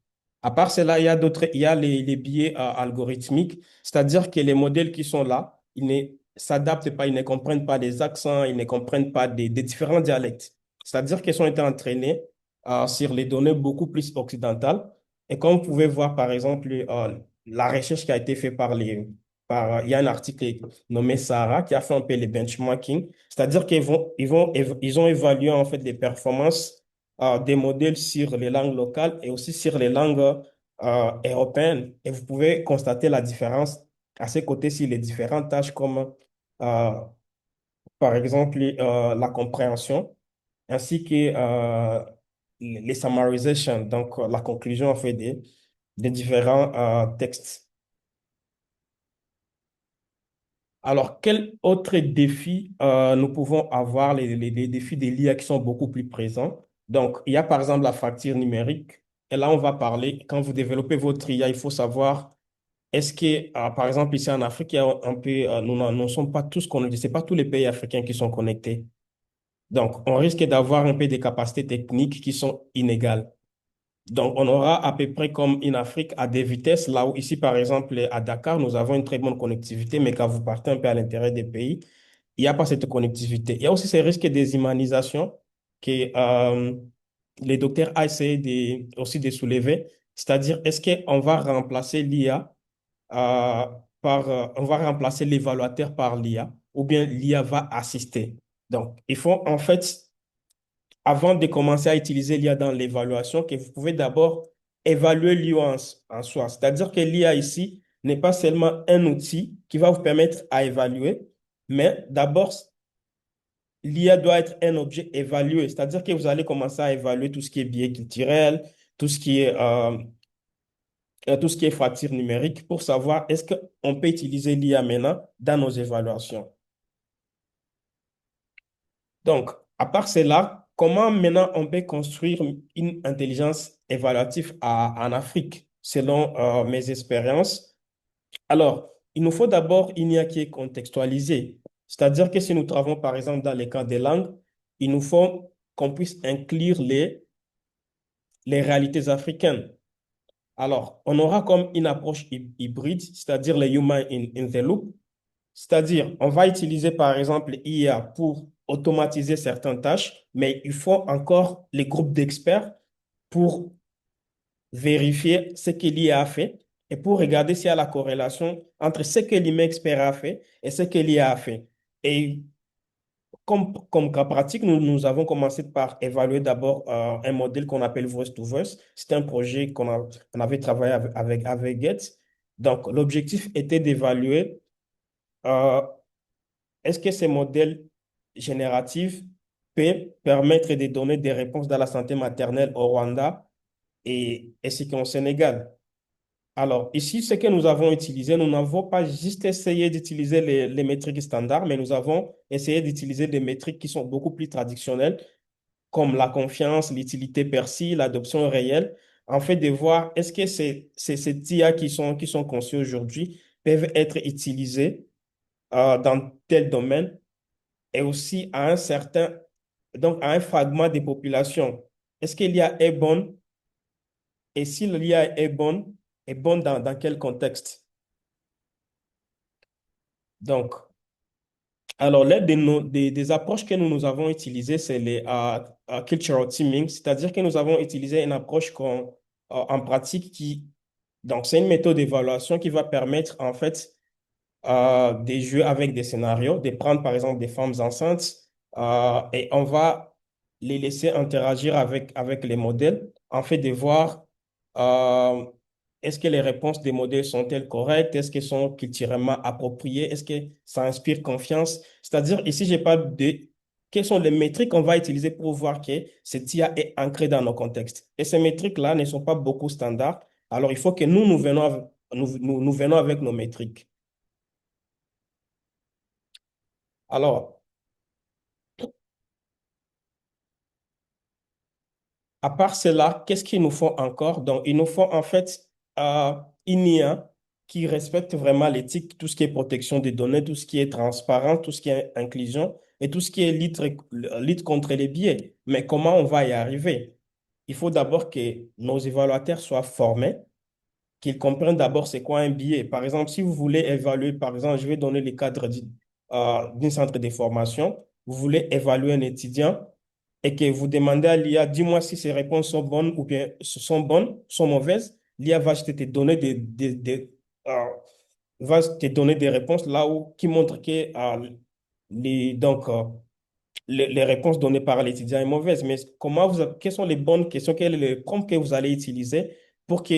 À part cela, il y a les biais algorithmiques, c'est-à-dire que les modèles qui sont là, ils ne s'adaptent pas, ils ne comprennent pas des accents, ils ne comprennent pas des différents dialectes. C'est-à-dire qu'ils ont été entraînés sur les données beaucoup plus occidentales. Et comme vous pouvez voir, par exemple, la recherche qui a été faite il y a un article nommé Sarah qui a fait un peu les benchmarking, c'est-à-dire ils ont évalué en fait les performances des modèles sur les langues locales et aussi sur les langues européennes. Et vous pouvez constater la différence à ces côtés sur les différentes tâches comme euh, par exemple la compréhension ainsi que les summarizations, donc la conclusion en fait des différents textes. Alors, quels autres défis nous pouvons avoir, les défis de l'IA qui sont beaucoup plus présents? Donc, il y a par exemple la fracture numérique. Et là, on va parler, quand vous développez votre IA, il faut savoir, est-ce que, par exemple, ici en Afrique, il y a un peu, nous ne sommes pas tous connectés, ce pas tous les pays africains qui sont connectés. Donc, on risque d'avoir un peu des capacités techniques qui sont inégales. Donc, on aura à peu près comme une Afrique à des vitesses, là où ici, par exemple, à Dakar, nous avons une très bonne connectivité, mais quand vous partez un peu à l'intérieur des pays, il n'y a pas cette connectivité. Il y a aussi ces risques des humanisations que les docteurs ont essayé aussi de soulever, c'est-à-dire est-ce qu'on va remplacer l'IA on va remplacer l'évaluateur par l'IA ou bien l'IA va assister. Donc, il faut en fait avant de commencer à utiliser l'IA dans l'évaluation, que vous pouvez d'abord évaluer l'IA en soi. C'est-à-dire que l'IA ici n'est pas seulement un outil qui va vous permettre à évaluer, mais d'abord, l'IA doit être un objet évalué. C'est-à-dire que vous allez commencer à évaluer tout ce qui est biais culturel, tout ce qui est, tout ce qui est fracture numérique pour savoir est-ce qu'on peut utiliser l'IA maintenant dans nos évaluations. Donc, à part cela, comment maintenant on peut construire une intelligence évaluative en Afrique, selon mes expériences? Alors, il nous faut d'abord une IA qui est contextualisée. C'est-à-dire que si nous travaillons par exemple dans les cas des langues, il nous faut qu'on puisse inclure les réalités africaines. Alors, on aura comme une approche hybride, c'est-à-dire les human in the loop. C'est-à-dire, on va utiliser par exemple IA pour automatiser certaines tâches, mais il faut encore les groupes d'experts pour vérifier ce que l'IA a fait et pour regarder s'il y a la corrélation entre ce que l'humain expert a fait et ce que l'IA a fait. Et comme cas pratique, nous avons commencé par évaluer d'abord un modèle qu'on appelle Voice to Voice. C'est un projet on avait travaillé avec Gates. Donc, l'objectif était d'évaluer euh, est-ce que ces modèles génératifs peuvent permettre de donner des réponses dans la santé maternelle au Rwanda et ainsi qu'au Sénégal? Alors, ici, ce que nous avons utilisé, nous n'avons pas juste essayé d'utiliser les métriques standards, mais nous avons essayé d'utiliser des métriques qui sont beaucoup plus traditionnelles, comme la confiance, l'utilité perçue, l'adoption réelle, en fait, de voir est-ce que ces IA qui sont conçus aujourd'hui peuvent être utilisés dans tel domaine et aussi à un certain, donc à un fragment des populations. Est-ce que l'IA est bonne? Et si l'IA est bonne dans quel contexte? Donc, alors, l'une des approches que nous avons utilisées, c'est les cultural teaming, c'est-à-dire que nous avons utilisé une approche en pratique donc c'est une méthode d'évaluation qui va permettre en fait des jeux avec des scénarios, de prendre par exemple des femmes enceintes et on va les laisser interagir avec les modèles, en fait de voir euh, est-ce que les réponses des modèles sont-elles correctes, est-ce qu'elles sont culturellement appropriées, est-ce que ça inspire confiance. C'est-à-dire ici, j'ai pas de quelles sont les métriques qu'on va utiliser pour voir que cette IA est ancrée dans nos contextes. Et ces métriques-là ne sont pas beaucoup standards. Alors, il faut que nous venons nous venons avec nos métriques. Alors, à part cela, qu'est-ce qu'il nous faut encore? Donc, il nous faut en fait une IA qui respecte vraiment l'éthique, tout ce qui est protection des données, tout ce qui est transparent, tout ce qui est inclusion et tout ce qui est lutte contre les biais. Mais comment on va y arriver? Il faut d'abord que nos évaluateurs soient formés, qu'ils comprennent d'abord c'est quoi un biais. Par exemple, si vous voulez évaluer, par exemple, je vais donner le cadre d'un centre de formation, vous voulez évaluer un étudiant et que vous demandez à l'IA, dis-moi si ces réponses sont bonnes ou bien sont bonnes, sont mauvaises, l'IA va juste te donner va te donner des réponses là où, qui montrent que donc, les réponses données par l'étudiant sont mauvaises. Mais quelles sont les bonnes questions, quel est le prompt que vous allez utiliser pour que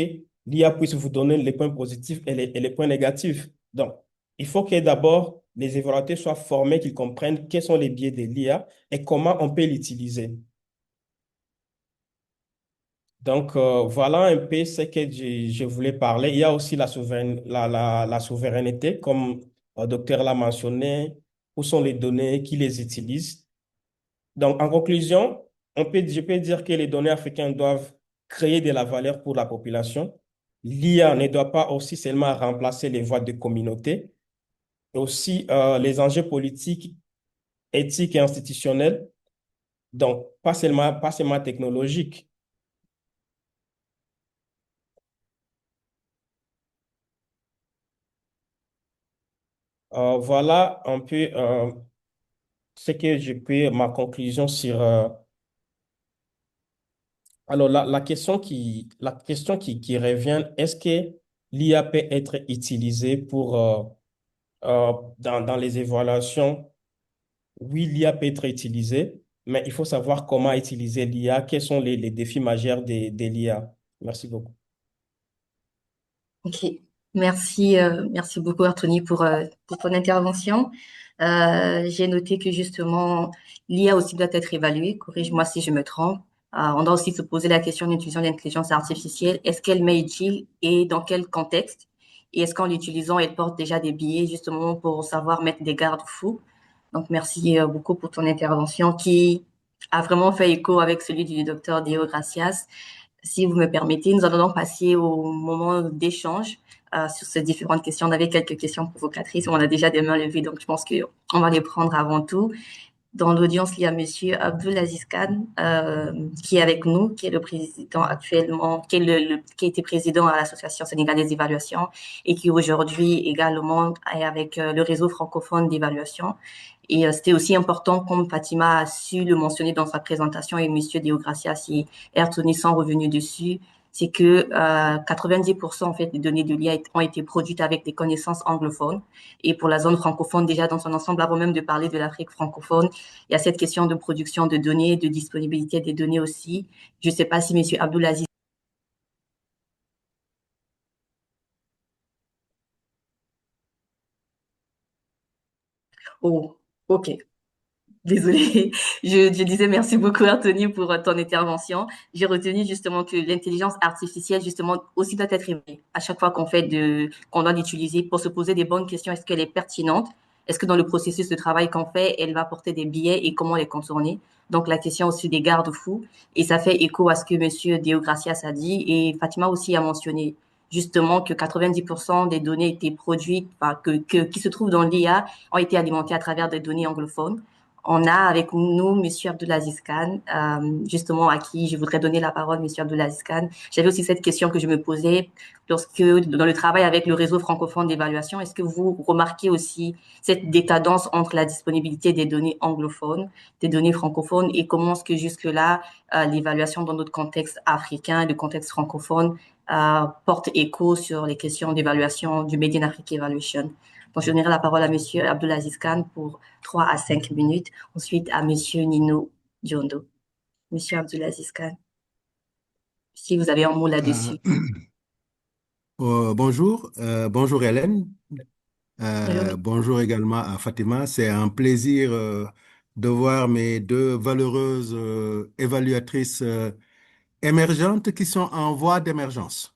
l'IA puisse vous donner les points positifs et les points négatifs? Donc, il faut que d'abord les évaluateurs soient formés, qu'ils comprennent quels sont les biais de l'IA et comment on peut l'utiliser. Donc, voilà un peu ce que je voulais parler. Il y a aussi la souveraineté, comme le docteur l'a mentionné, où sont les données, qui les utilisent. Donc, en conclusion, je peux dire que les données africaines doivent créer de la valeur pour la population. L'IA ne doit pas aussi seulement remplacer les voix de communauté, mais aussi les enjeux politiques, éthiques et institutionnels, donc pas seulement technologiques. Voilà un peu ce que je peux, ma conclusion sur... alors, la question qui revient, est-ce que l'IA peut être utilisée pour, dans les évaluations? Oui, l'IA peut être utilisée, mais il faut savoir comment utiliser l'IA, quels sont les défis majeurs de l'IA. Merci beaucoup. Ok, merci beaucoup Anthony pour ton intervention. J'ai noté que justement l'IA aussi doit être évaluée. Corrige-moi si je me trompe. On doit aussi se poser la question de l'utilisation de l'intelligence artificielle. Est-ce qu'elle m'est utile et dans quel contexte? Et est-ce qu'en l'utilisant, elle porte déjà des biais justement pour savoir mettre des garde-fous? Donc merci beaucoup pour ton intervention qui a vraiment fait écho avec celui du docteur Deo Gracias. Si vous me permettez, nous allons donc passer au moment d'échange sur ces différentes questions. On avait quelques questions provocatrices, on a déjà des mains levées, donc je pense qu'on va les prendre avant tout. Dans l'audience, il y a Monsieur Abdulaziz Khan qui est avec nous, qui est le président actuellement, qui a été président à l'Association sénégalaise d'évaluation et qui aujourd'hui également est avec le réseau francophone d'évaluation. Et c'était aussi important, comme Fatima a su le mentionner dans sa présentation et Monsieur Deogracias et Ertoni sont revenus dessus, c'est que 90% en fait des données de l'IA ont été produites avec des connaissances anglophones. Et pour la zone francophone, déjà dans son ensemble, avant même de parler de l'Afrique francophone, il y a cette question de production de données, de disponibilité des données aussi. Je ne sais pas si Monsieur Abdulaziz. Oh, ok. Désolée, je disais merci beaucoup Anthony pour ton intervention. J'ai retenu justement que l'intelligence artificielle justement aussi doit être évaluée à chaque fois qu'on doit l'utiliser pour se poser des bonnes questions. Est-ce qu'elle est pertinente? Est-ce que dans le processus de travail qu'on fait, elle va apporter des biais et comment les contourner? Donc la question aussi des garde-fous et ça fait écho à ce que Monsieur Deogracias a dit et Fatima aussi a mentionné justement que 90% des données étaient produites, enfin, qui se trouvent dans l'IA ont été alimentées à travers des données anglophones. On a avec nous Monsieur Abdulaziz Khan, justement à qui je voudrais donner la parole, Monsieur Abdulaziz Khan. J'avais aussi cette question que je me posais lorsque, dans le travail avec le réseau francophone d'évaluation, est-ce que vous remarquez aussi cette décadence entre la disponibilité des données anglophones, des données francophones, et comment est-ce que jusque-là, l'évaluation dans notre contexte africain, le contexte francophone, porte écho sur les questions d'évaluation du Made in Africa Evaluation. Donc, je donnerai la parole à Monsieur Abdulaziz Khan pour 3 à 5 minutes. Ensuite, à Monsieur Nino Diondo. Monsieur Abdulaziz Khan, si vous avez un mot Euh, là-dessus. bonjour, bonjour Hélène, Bonjour. bonjour également à Fatima. C'est un plaisir de voir mes deux valeureuses évaluatrices émergentes qui sont en voie d'émergence.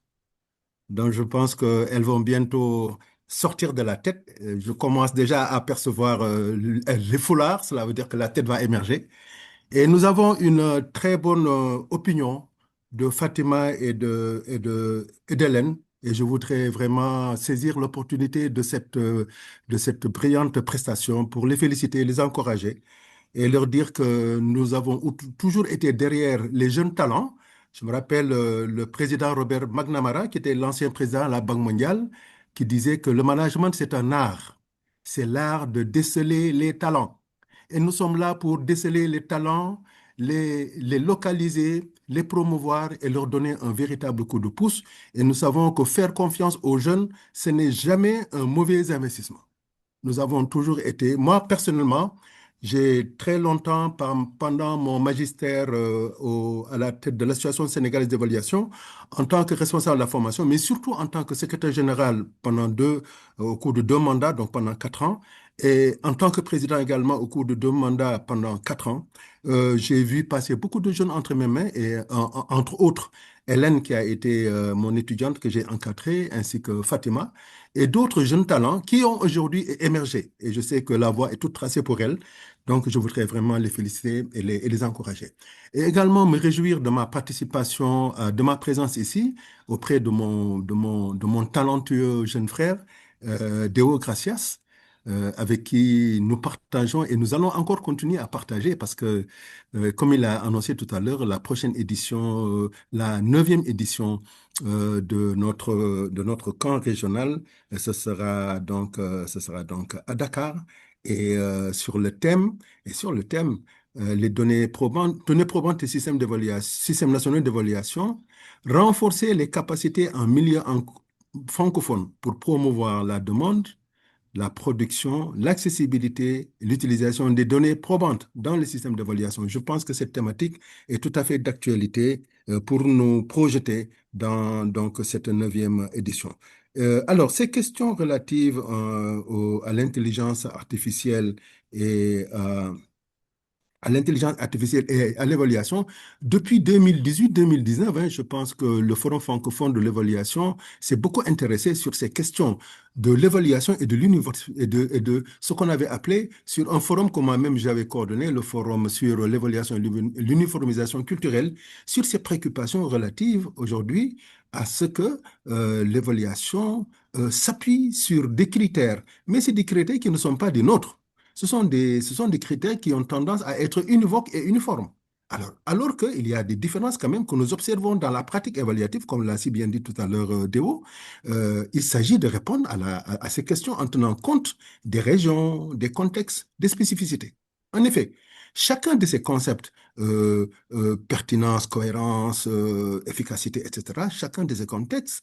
Donc je pense qu'elles vont bientôt sortir de la tête. Je commence déjà à apercevoir les foulards, cela veut dire que la tête va émerger. Et nous avons une très bonne opinion de Fatima et d'Hélène. Et je voudrais vraiment saisir l'opportunité de cette brillante prestation pour les féliciter, les encourager et leur dire que nous avons toujours été derrière les jeunes talents. Je me rappelle le président Robert McNamara, qui était l'ancien président de la Banque mondiale, qui disait que le management, c'est un art. C'est l'art de déceler les talents. Et nous sommes là pour déceler les talents, les localiser, les promouvoir et leur donner un véritable coup de pouce. Et nous savons que faire confiance aux jeunes, ce n'est jamais un mauvais investissement. Nous avons toujours été, moi personnellement, j'ai très longtemps, pendant mon magistère à la tête de l'Association sénégalaise d'évaluation, en tant que responsable de la formation, mais surtout en tant que secrétaire général au cours de 2 mandats, donc pendant 4 ans, et en tant que président également au cours de 2 mandats pendant 4 ans, j'ai vu passer beaucoup de jeunes entre mes mains et entre autres, Hélène qui a été mon étudiante que j'ai encadrée, ainsi que Fatima et d'autres jeunes talents qui ont aujourd'hui émergé. Et je sais que la voie est toute tracée pour elles. Donc, je voudrais vraiment les féliciter et les encourager. Et également me réjouir de ma participation, de ma présence ici auprès de mon talentueux jeune frère, Deo Gracias, avec qui nous partageons et nous allons encore continuer à partager parce que, comme il a annoncé tout à l'heure, la prochaine édition, la 9e édition de notre camp régional, ce sera donc à Dakar et sur le thème les données probantes et systèmes nationaux d'évaluation, renforcer les capacités en milieu francophone pour promouvoir la demande, la production, l'accessibilité, l'utilisation des données probantes dans les systèmes d'évaluation. Je pense que cette thématique est tout à fait d'actualité pour nous projeter dans donc, cette 9e édition. Alors, ces questions relatives à l'intelligence artificielle et à l'intelligence artificielle et à l'évaluation. Depuis 2018-2019, je pense que le Forum francophone de l'évaluation s'est beaucoup intéressé sur ces questions de l'évaluation et et de ce qu'on avait appelé sur un forum que moi-même j'avais coordonné, le forum sur l'évaluation et l'uniformisation culturelle, sur ces préoccupations relatives aujourd'hui à ce que l'évaluation s'appuie sur des critères, mais c'est des critères qui ne sont pas des nôtres. Ce sont des critères qui ont tendance à être univoques et uniformes. Alors qu'il y a des différences quand même que nous observons dans la pratique évaluative, comme l'a si bien dit tout à l'heure Déo, il s'agit de répondre à ces questions en tenant compte des régions, des contextes, des spécificités. En effet, chacun de ces concepts, pertinence, cohérence, efficacité, etc., chacun de ces contextes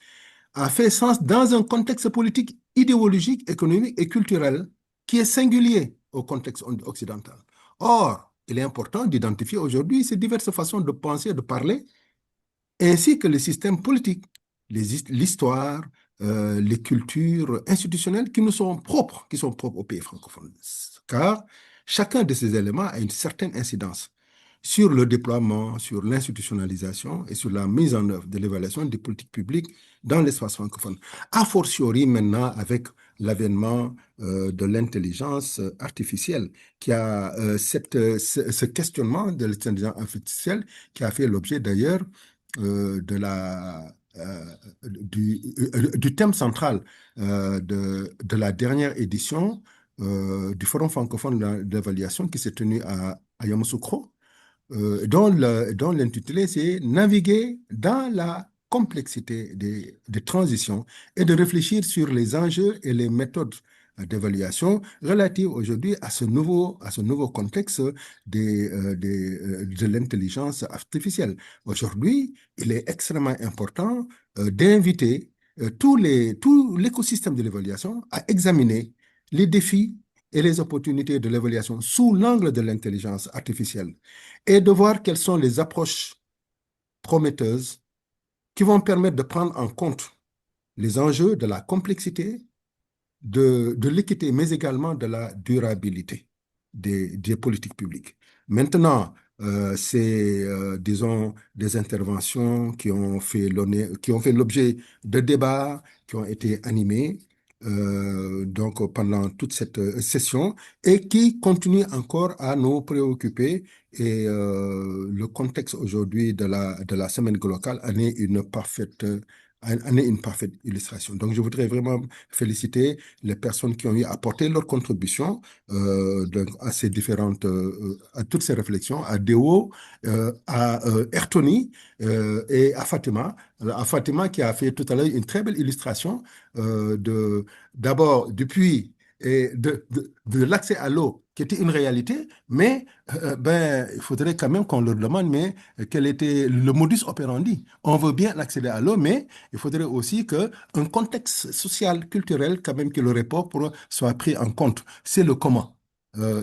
a fait sens dans un contexte politique, idéologique, économique et culturel qui est singulier au contexte occidental. Or, il est important d'identifier aujourd'hui ces diverses façons de penser, de parler, ainsi que le système politique, l'histoire, les cultures institutionnelles qui nous sont propres, qui sont propres aux pays francophones. Car chacun de ces éléments a une certaine incidence sur le déploiement, sur l'institutionnalisation et sur la mise en œuvre de l'évaluation des politiques publiques dans l'espace francophone. A fortiori maintenant avec l'avènement de l'intelligence artificielle, qui a ce questionnement de l'intelligence artificielle qui a fait l'objet d'ailleurs du thème central de la dernière édition du Forum francophone d'évaluation qui s'est tenu à Yamoussoukro, dont l'intitulé c'est Naviguer dans la complexité des transitions et de réfléchir sur les enjeux et les méthodes d'évaluation relatives aujourd'hui à ce nouveau contexte de l'intelligence artificielle. Aujourd'hui, il est extrêmement important d'inviter tout l'écosystème de l'évaluation à examiner les défis et les opportunités de l'évaluation sous l'angle de l'intelligence artificielle et de voir quelles sont les approches prometteuses qui vont permettre de prendre en compte les enjeux de la complexité, de l'équité, mais également de la durabilité des politiques publiques. Maintenant, c'est, disons, des interventions qui ont fait l'objet de débats qui ont été animés donc pendant toute cette session et qui continuent encore à nous préoccuper. Et le contexte aujourd'hui de la semaine locale en est une parfaite illustration. Donc, je voudrais vraiment féliciter les personnes qui ont eu à apporter leur contribution à ces différentes, à toutes ces réflexions, à Deo, à Ertoni et à Fatima. À Fatima qui a fait tout à l'heure une très belle illustration d'abord du puits et de l'accès à l'eau qui était une réalité, mais il faudrait quand même qu'on leur demande mais quel était le modus operandi. On veut bien accéder à l'eau, mais il faudrait aussi qu'un contexte social, culturel, quand même, que le report soit pris en compte. C'est le comment.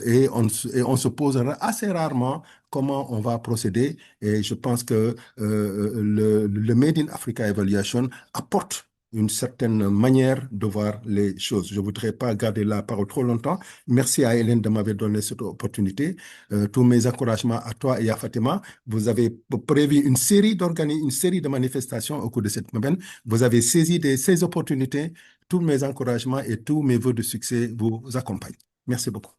Et on se posera assez rarement comment on va procéder. Et je pense que le Made in Africa Evaluation apporte une certaine manière de voir les choses. Je ne voudrais pas garder la parole trop longtemps. Merci à Hélène de m'avoir donné cette opportunité. Tous mes encouragements à toi et à Fatima. Vous avez prévu une série de manifestations au cours de cette semaine. Vous avez saisi ces opportunités. Tous mes encouragements et tous mes vœux de succès vous accompagnent. Merci beaucoup.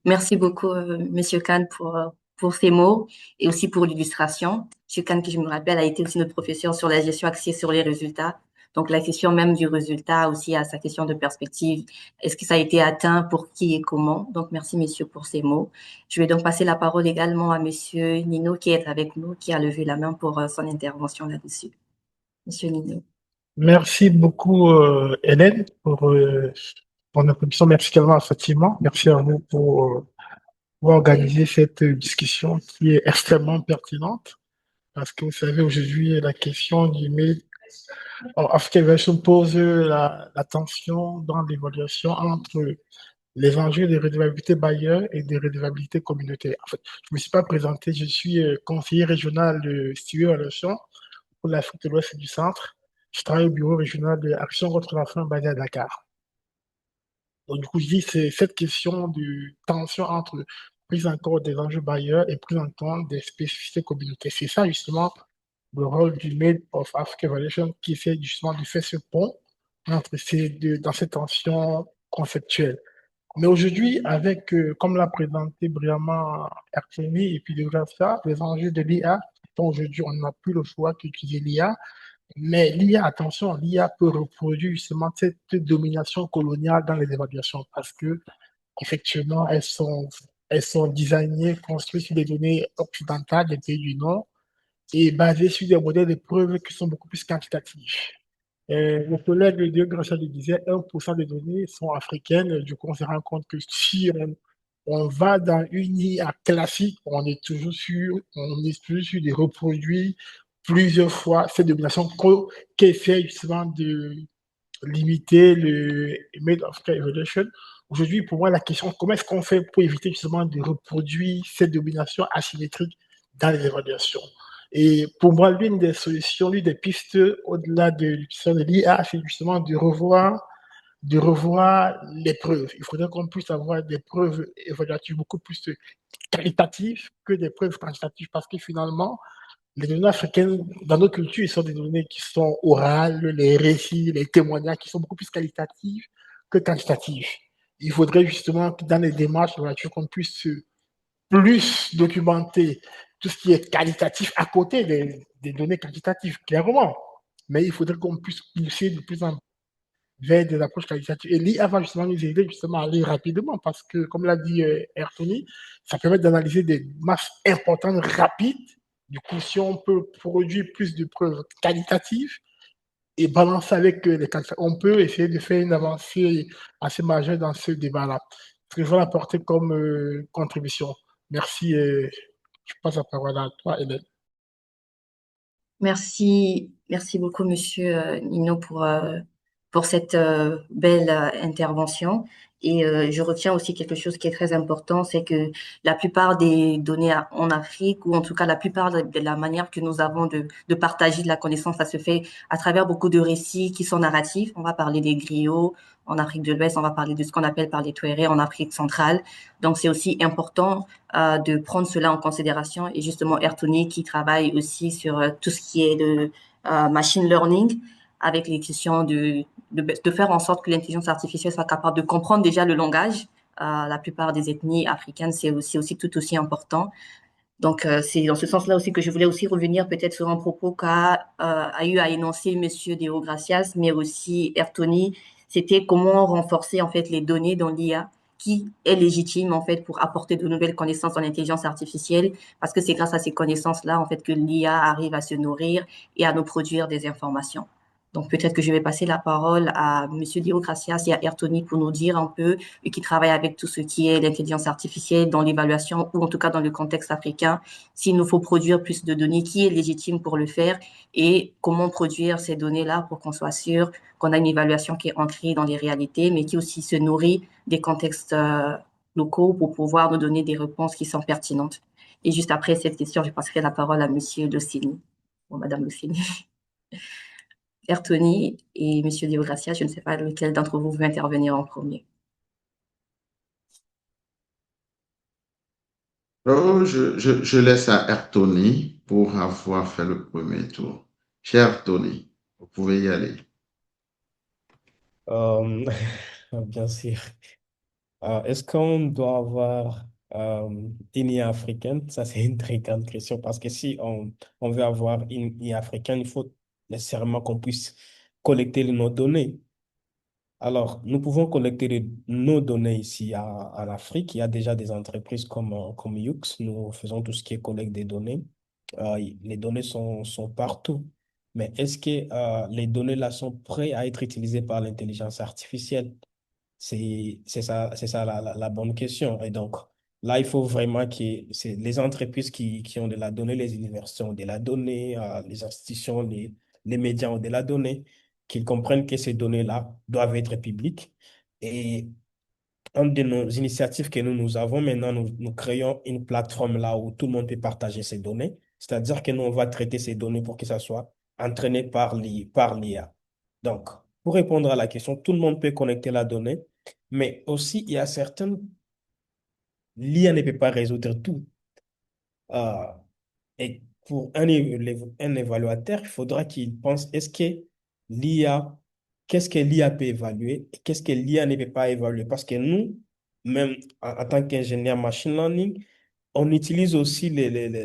Merci beaucoup, Monsieur Khan, pour ces mots et aussi pour l'illustration. Monsieur Khan, qui je me rappelle, a été aussi notre professeur sur la gestion axée sur les résultats. Donc, la question même du résultat aussi à sa question de perspective. Est-ce que ça a été atteint, pour qui et comment? Donc, merci, messieurs, pour ces mots. Je vais donc passer la parole également à Monsieur Nino, qui est avec nous, qui a levé la main pour son intervention là-dessus. Monsieur Nino. Merci beaucoup, Hélène, pour introduction. Merci également à Fatima. Merci à vous pour organiser cette discussion qui est extrêmement pertinente. Parce que vous savez, aujourd'hui, la question du Africa Evaluation pose la tension dans l'évaluation entre les enjeux de redevabilité bailleur et de redevabilité communautaire. En fait, je ne me suis pas présenté, je suis conseiller régional de Studio Évaluation pour l'Afrique de l'Ouest et du Centre. Je travaille au bureau régional de Action contre la faim basé à Dakar. Donc, du coup, je dis c'est cette question de tension entre prise en compte des enjeux bailleurs et prise en compte des spécificités communautaires. C'est ça, justement, le rôle du Made of Africa Evaluation qui essaie justement de faire ce pont entre ces deux, dans cette tension conceptuelle. Mais aujourd'hui, avec, comme l'a présenté brillamment Erteni et puis de ça, les enjeux de l'IA, aujourd'hui, on n'a plus le choix d'utiliser l'IA. Mais l'IA, attention, l'IA peut reproduire justement cette domination coloniale dans les évaluations parce que effectivement, elles sont designées, construites sur des données occidentales des pays du Nord et basées sur des modèles de preuves qui sont beaucoup plus quantitatifs. Le collègue de Grachal le disait, 1% des données sont africaines. Du coup, on se rend compte que si on va dans une IA classique, on est toujours sûr de reproduire plusieurs fois cette domination qui essaie justement de limiter le Made of Evaluation. Aujourd'hui, pour moi, la question, comment est-ce qu'on fait pour éviter justement de reproduire cette domination asymétrique dans les évaluations? Et pour moi, l'une des solutions, l'une des pistes au-delà de l'utilisation de l'IA, c'est justement de revoir les preuves. Il faudrait qu'on puisse avoir des preuves évaluatives beaucoup plus qualitatives que des preuves quantitatives parce que finalement, les données africaines, dans nos cultures, sont des données qui sont orales, les récits, les témoignages qui sont beaucoup plus qualitatives que quantitatives. Il faudrait justement que dans les démarches évaluatives, qu'on puisse plus documenter tout ce qui est qualitatif à côté des données quantitatives, clairement. Mais il faudrait qu'on puisse pousser de plus en plus vers des approches qualitatives. Et l'IA va justement nous aider justement à aller rapidement parce que, comme l'a dit Ertoni, ça permet d'analyser des masses importantes, rapides. Du coup, si on peut produire plus de preuves qualitatives et balancer avec les quantitatifs, on peut essayer de faire une avancée assez majeure dans ce débat-là. Ce que je vais apporter comme contribution. Merci. Je passe la parole à toi, Hélène. Merci beaucoup, Monsieur Nino, pour cette belle intervention. Et je retiens aussi quelque chose qui est très important, c'est que la plupart des données en Afrique, ou en tout cas la plupart de la manière que nous avons de partager de la connaissance, ça se fait à travers beaucoup de récits qui sont narratifs. On va parler des griots en Afrique de l'Ouest, on va parler de ce qu'on appelle par les Touaregs en Afrique centrale. Donc c'est aussi important de prendre cela en considération. Et justement, Ertoni qui travaille aussi sur tout ce qui est de machine learning, avec les questions de faire en sorte que l'intelligence artificielle soit capable de comprendre déjà le langage. La plupart des ethnies africaines, c'est aussi tout aussi important. Donc, c'est dans ce sens-là aussi que je voulais aussi revenir peut-être sur un propos a eu à énoncer Monsieur Deo Gracias, mais aussi Ertoni. C'était comment renforcer en fait les données dans l'IA qui est légitime en fait pour apporter de nouvelles connaissances en intelligence artificielle, parce que c'est grâce à ces connaissances-là en fait que l'IA arrive à se nourrir et à nous produire des informations. Donc peut-être que je vais passer la parole à Monsieur Deo Gracias et à Ertoni pour nous dire un peu, eux qui travaillent avec tout ce qui est l'intelligence artificielle dans l'évaluation ou en tout cas dans le contexte africain, s'il nous faut produire plus de données, qui est légitime pour le faire et comment produire ces données-là pour qu'on soit sûr qu'on a une évaluation qui est ancrée dans les réalités, mais qui aussi se nourrit des contextes locaux pour pouvoir nous donner des réponses qui sont pertinentes. Et juste après cette question, je passerai la parole à Monsieur Lucini, ou Madame Lucini. Ertoni et Monsieur Deo Gracia, je ne sais pas lequel d'entre vous veut intervenir en premier. Oh, je laisse à Ertoni pour avoir fait le premier tour. Cher Ertoni, vous pouvez y aller. Euh, bien sûr. Est-ce qu'on doit avoir une IA africaine? Ça, c'est une très grande question parce que si on veut avoir une IA africaine, il faut nécessairement qu'on puisse collecter nos données. Alors, nous pouvons collecter nos données ici en Afrique. Il y a déjà des entreprises comme Yux. Nous faisons tout ce qui est collecte des données. Les données sont partout. Mais est-ce que les données là sont prêtes à être utilisées par l'intelligence artificielle? C'est ça la bonne question. Et donc, là, il faut vraiment que c'est les entreprises qui ont de la donnée, les universités ont de la donnée, les institutions, les médias ont de la donnée, qu'ils comprennent que ces données-là doivent être publiques. Et une de nos initiatives que nous avons maintenant, nous créons une plateforme là où tout le monde peut partager ses données. C'est-à-dire que nous, on va traiter ces données pour que ça soit entraîné par l'IA. Donc, pour répondre à la question, tout le monde peut connecter la donnée, mais aussi, il y a certaines... L'IA ne peut pas résoudre tout. Euh, et pour un évaluateur, il faudra qu'il pense, est-ce que l'IA, qu'est-ce que l'IA peut évaluer et qu'est-ce que l'IA ne peut pas évaluer? Parce que nous, même en tant qu'ingénieur machine learning, on utilise aussi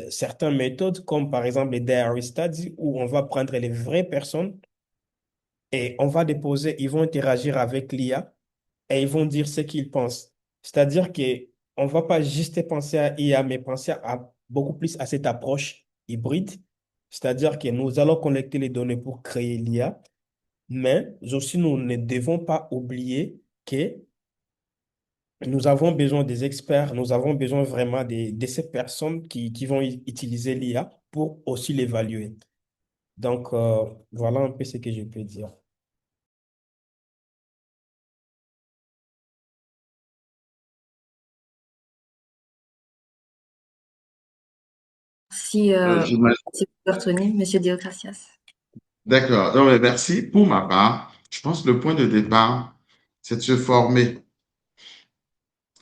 certaines méthodes comme par exemple les diary studies où on va prendre les vraies personnes et on va déposer, ils vont interagir avec l'IA et ils vont dire ce qu'ils pensent. C'est-à-dire que on va pas juste penser à IA, mais penser beaucoup plus à cette approche hybride. C'est-à-dire que nous allons collecter les données pour créer l'IA, mais aussi nous ne devons pas oublier que nous avons besoin des experts, nous avons besoin vraiment de ces personnes qui vont utiliser l'IA pour aussi l'évaluer. Donc, voilà un peu ce que je peux dire. Merci, Tony, Monsieur Diocracias. D'accord. Non, mais merci. Pour ma part, je pense que le point de départ, c'est de se former.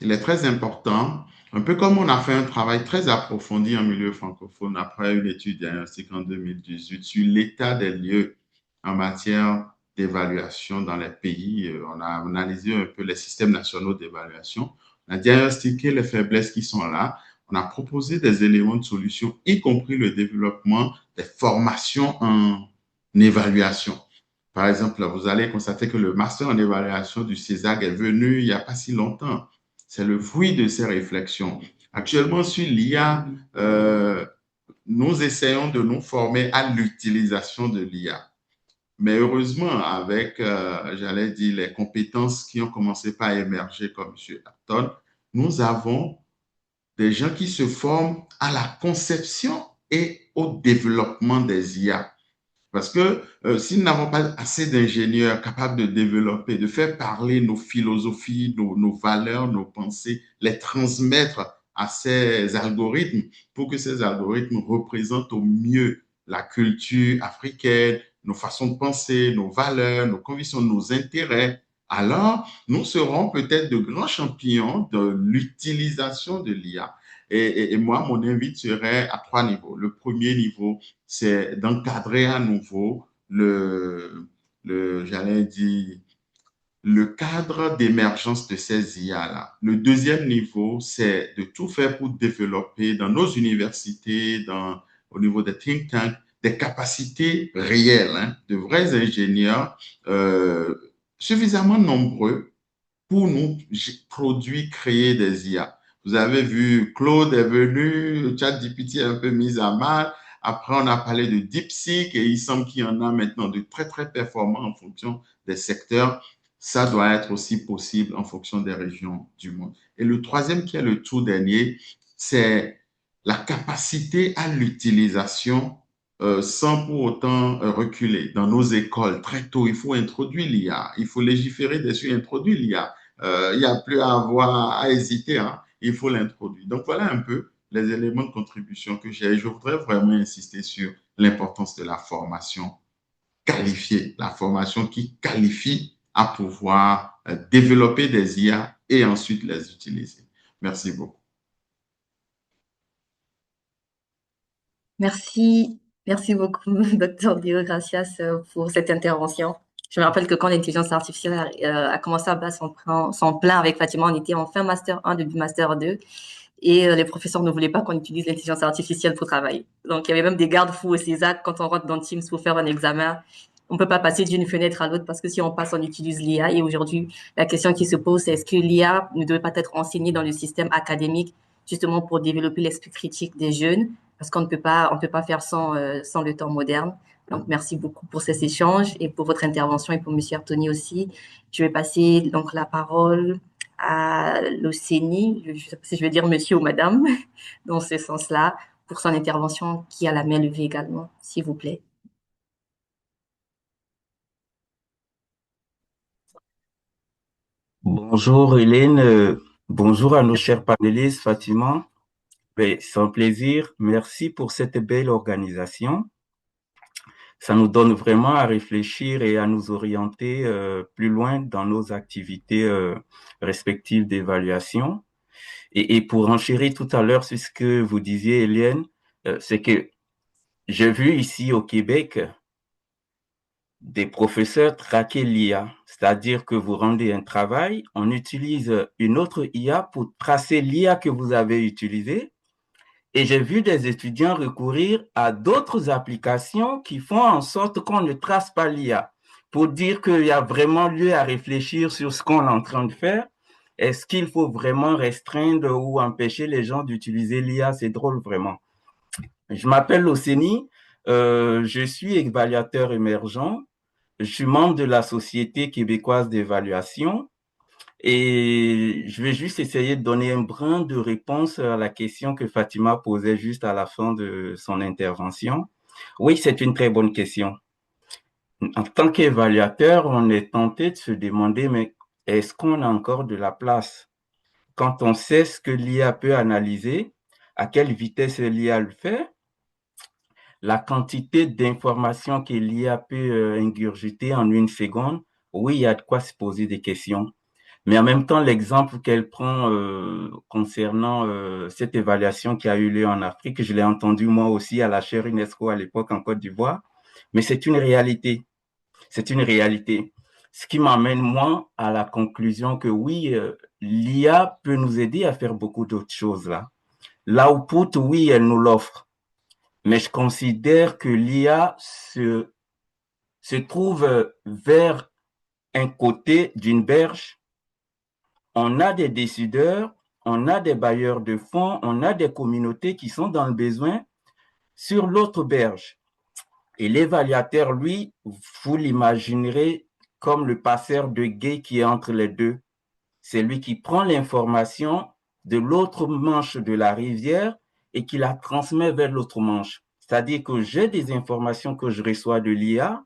Il est très important, un peu comme on a fait un travail très approfondi en milieu francophone après une étude diagnostique en 2018 sur l'état des lieux en matière d'évaluation dans les pays. On a analysé un peu les systèmes nationaux d'évaluation, on a diagnostiqué les faiblesses qui sont là, on a proposé des éléments de solution, y compris le développement des formations en évaluation. Par exemple, vous allez constater que le master en évaluation du CESAG est venu il n'y a pas si longtemps. C'est le fruit de ces réflexions. Actuellement, sur l'IA, nous essayons de nous former à l'utilisation de l'IA. Mais heureusement, avec, j'allais dire, les compétences qui ont commencé par émerger comme M. Apton, nous avons des gens qui se forment à la conception et au développement des IA. Parce que si nous n'avons pas assez d'ingénieurs capables de développer, de faire parler nos philosophies, nos valeurs, nos pensées, les transmettre à ces algorithmes pour que ces algorithmes représentent au mieux la culture africaine, nos façons de penser, nos valeurs, nos convictions, nos intérêts, alors nous serons peut-être de grands champions de l'utilisation de l'IA. Et moi, mon invite serait à 3 niveaux. Le premier niveau, c'est d'encadrer à nouveau j'allais dire, le cadre d'émergence de ces IA-là. Le deuxième niveau, c'est de tout faire pour développer dans nos universités, au niveau des think tanks, des capacités réelles, hein, de vrais ingénieurs suffisamment nombreux pour nous produire, créer des IA. Vous avez vu, Claude est venu, ChatGPT est un peu mis à mal. Après, on a parlé de DeepSeek et il semble qu'il y en a maintenant de très, très performants en fonction des secteurs. Ça doit être aussi possible en fonction des régions du monde. Et le troisième, qui est le tout dernier, c'est la capacité à l'utilisation sans pour autant reculer. Dans nos écoles, très tôt, il faut introduire l'IA, il faut légiférer dessus, introduire l'IA. Il n'y a plus à avoir à hésiter, hein. Il faut l'introduire. Donc voilà un peu les éléments de contribution que j'ai. Je voudrais vraiment insister sur l'importance de la formation qualifiée, la formation qui qualifie à pouvoir développer des IA et ensuite les utiliser. Merci beaucoup. Merci beaucoup, Dr. Diocracias, pour cette intervention. Je me rappelle que quand l'intelligence artificielle a commencé à battre son plein avec Fatima, on était en fin master 1, début master 2, et les professeurs ne voulaient pas qu'on utilise l'intelligence artificielle pour travailler. Donc, il y avait même des garde-fous au CESAC quand on rentre dans Teams pour faire un examen. On peut pas passer d'une fenêtre à l'autre parce que si on passe, on utilise l'IA. Et aujourd'hui, la question qui se pose, c'est est-ce que l'IA ne devrait pas être enseignée dans le système académique justement pour développer l'esprit critique des jeunes, parce qu'on ne peut pas faire sans le temps moderne. Donc, merci beaucoup pour ces échanges et pour votre intervention et pour Monsieur Artoni aussi. Je vais passer donc la parole à l'OCENI, je ne sais pas si je vais dire monsieur ou madame, dans ce sens-là, pour son intervention qui a la main levée également, s'il vous plaît. Bonjour Hélène, bonjour à nos chers panélistes, Fatima. C'est un plaisir. Merci pour cette belle organisation. Ça nous donne vraiment à réfléchir et à nous orienter plus loin dans nos activités respectives d'évaluation. Et pour enchérir tout à l'heure sur ce que vous disiez, Hélène, c'est que j'ai vu ici au Québec des professeurs traquer l'IA, c'est-à-dire que vous rendez un travail, on utilise une autre IA pour tracer l'IA que vous avez utilisée. Et j'ai vu des étudiants recourir à d'autres applications qui font en sorte qu'on ne trace pas l'IA, pour dire qu'il y a vraiment lieu à réfléchir sur ce qu'on est en train de faire. Est-ce qu'il faut vraiment restreindre ou empêcher les gens d'utiliser l'IA? C'est drôle vraiment. Je m'appelle Océnie, je suis évaluateur émergent. Je suis membre de la Société québécoise d'évaluation et je vais juste essayer de donner un brin de réponse à la question que Fatima posait juste à la fin de son intervention. Oui, c'est une très bonne question. En tant qu'évaluateur, on est tenté de se demander, mais est-ce qu'on a encore de la place? Quand on sait ce que l'IA peut analyser, à quelle vitesse l'IA le fait, la quantité d'informations que l'IA peut ingurgiter en une seconde, oui, il y a de quoi se poser des questions. Mais en même temps, l'exemple qu'elle prend concernant cette évaluation qui a eu lieu en Afrique, je l'ai entendu moi aussi à la chaire UNESCO à l'époque en Côte d'Ivoire, mais c'est une réalité. C'est une réalité. Ce qui m'amène, moi, à la conclusion que oui, l'IA peut nous aider à faire beaucoup d'autres choses là. L'output, oui, elle nous l'offre. Mais je considère que l'IA se trouve vers un côté d'une berge. On a des décideurs, on a des bailleurs de fonds, on a des communautés qui sont dans le besoin sur l'autre berge. Et l'évaluateur, lui, vous l'imaginerez comme le passeur de gué qui est entre les deux. C'est lui qui prend l'information de l'autre manche de la rivière et qui la transmet vers l'autre manche. C'est-à-dire que j'ai des informations que je reçois de l'IA,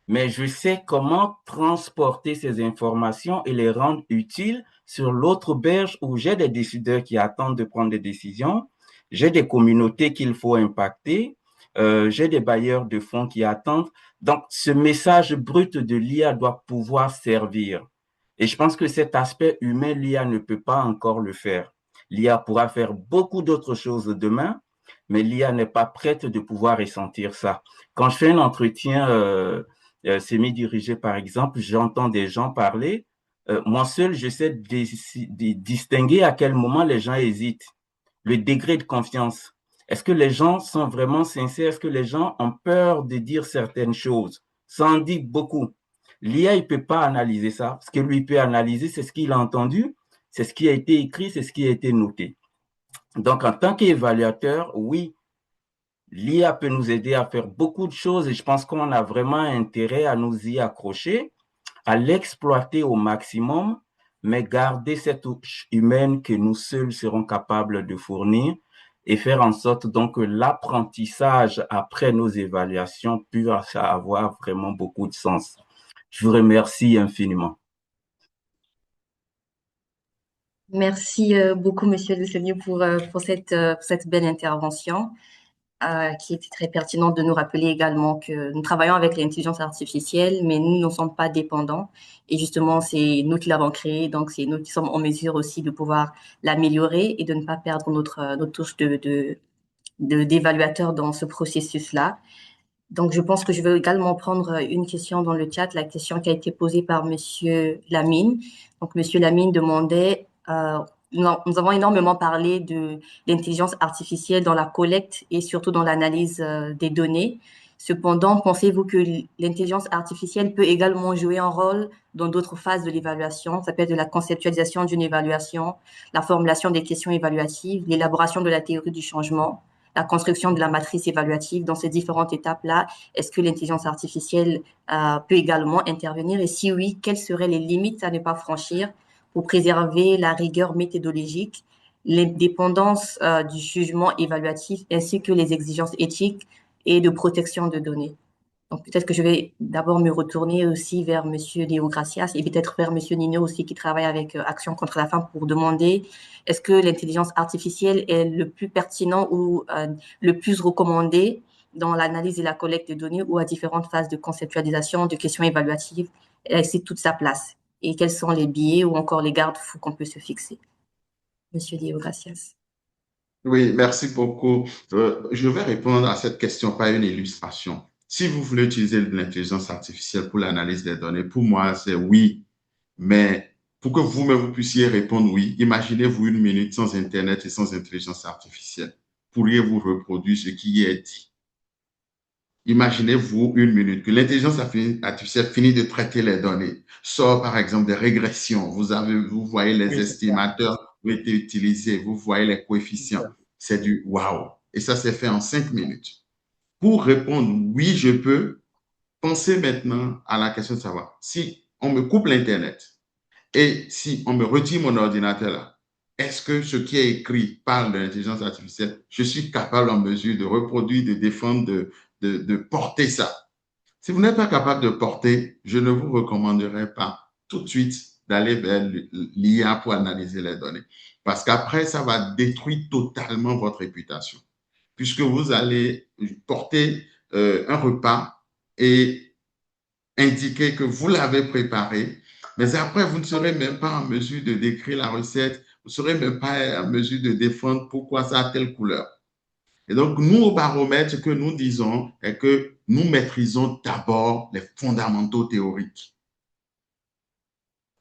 mais je sais comment transporter ces informations et les rendre utiles sur l'autre berge où j'ai des décideurs qui attendent de prendre des décisions, j'ai des communautés qu'il faut impacter, j'ai des bailleurs de fonds qui attendent. Donc, ce message brut de l'IA doit pouvoir servir. Et je pense que cet aspect humain, l'IA ne peut pas encore le faire. L'IA pourra faire beaucoup d'autres choses demain, mais l'IA n'est pas prête de pouvoir ressentir ça. Quand je fais un entretien semi-dirigé, par exemple, j'entends des gens parler. Moi seul, j'essaie de distinguer à quel moment les gens hésitent, le degré de confiance. Est-ce que les gens sont vraiment sincères? Est-ce que les gens ont peur de dire certaines choses? Ça en dit beaucoup. L'IA, il peut pas analyser ça. Ce que lui peut analyser, c'est ce qu'il a entendu, c'est ce qui a été écrit, c'est ce qui a été noté. Donc, en tant qu'évaluateur, oui, l'IA peut nous aider à faire beaucoup de choses et je pense qu'on a vraiment intérêt à nous y accrocher, à l'exploiter au maximum, mais garder cette touche humaine que nous seuls serons capables de fournir et faire en sorte donc que l'apprentissage après nos évaluations puisse avoir vraiment beaucoup de sens. Je vous remercie infiniment. Merci beaucoup, Monsieur Desailly, pour cette belle intervention qui était très pertinente de nous rappeler également que nous travaillons avec l'intelligence artificielle, mais nous ne sommes pas dépendants. Et justement, c'est nous qui l'avons créée, donc c'est nous qui sommes en mesure aussi de pouvoir l'améliorer et de ne pas perdre notre touche d'évaluateur dans ce processus-là. Donc, je pense que je vais également prendre une question dans le chat, la question qui a été posée par Monsieur Lamine. Donc, Monsieur Lamine demandait, nous avons énormément parlé de l'intelligence artificielle dans la collecte et surtout dans l'analyse des données. Cependant, pensez-vous que l'intelligence artificielle peut également jouer un rôle dans d'autres phases de l'évaluation? Ça peut être de la conceptualisation d'une évaluation, la formulation des questions évaluatives, l'élaboration de la théorie du changement, la construction de la matrice évaluative. Dans ces différentes étapes-là, est-ce que l'intelligence artificielle peut également intervenir? Et si oui, quelles seraient les limites à ne pas franchir pour préserver la rigueur méthodologique, l'indépendance du jugement évaluatif ainsi que les exigences éthiques et de protection de données? Donc, peut-être que je vais d'abord me retourner aussi vers Monsieur Deogracias et peut-être vers Monsieur Nino aussi qui travaille avec Action contre la faim pour demander est-ce que l'intelligence artificielle est le plus pertinent ou le plus recommandé dans l'analyse et la collecte de données ou à différentes phases de conceptualisation, de questions évaluatives, c'est toute sa place. Et quels sont les biais ou encore les garde-fous qu'on peut se fixer? Monsieur Deogracias. Oui, merci beaucoup. Je vais répondre à cette question par une illustration. Si vous voulez utiliser l'intelligence artificielle pour l'analyse des données, pour moi, c'est oui. Mais pour que vous-même vous puissiez répondre oui, imaginez-vous une minute sans Internet et sans intelligence artificielle. Pourriez-vous reproduire ce qui y est dit? Imaginez-vous une minute que l'intelligence artificielle finit de traiter les données, sort par exemple des régressions. Vous voyez les estimateurs qui ont été utilisés, vous voyez les coefficients. C'est du waouh. Et ça s'est fait en 5 minutes. Pour répondre oui, je peux, pensez maintenant à la question de savoir si on me coupe l'Internet et si on me retire mon ordinateur là, est-ce que ce qui est écrit parle de l'intelligence artificielle? Je suis capable en mesure de reproduire, de défendre, de porter ça. Si vous n'êtes pas capable de porter, je ne vous recommanderais pas tout de suite d'aller vers l'IA pour analyser les données. Parce qu'après, ça va détruire totalement votre réputation. puisque vous allez porter un repas et indiquer que vous l'avez préparé, mais après, vous ne serez même pas en mesure de décrire la recette, vous ne serez même pas en mesure de défendre pourquoi ça a telle couleur. Et donc, nous, au baromètre, ce que nous disons est que nous maîtrisons d'abord les fondamentaux théoriques.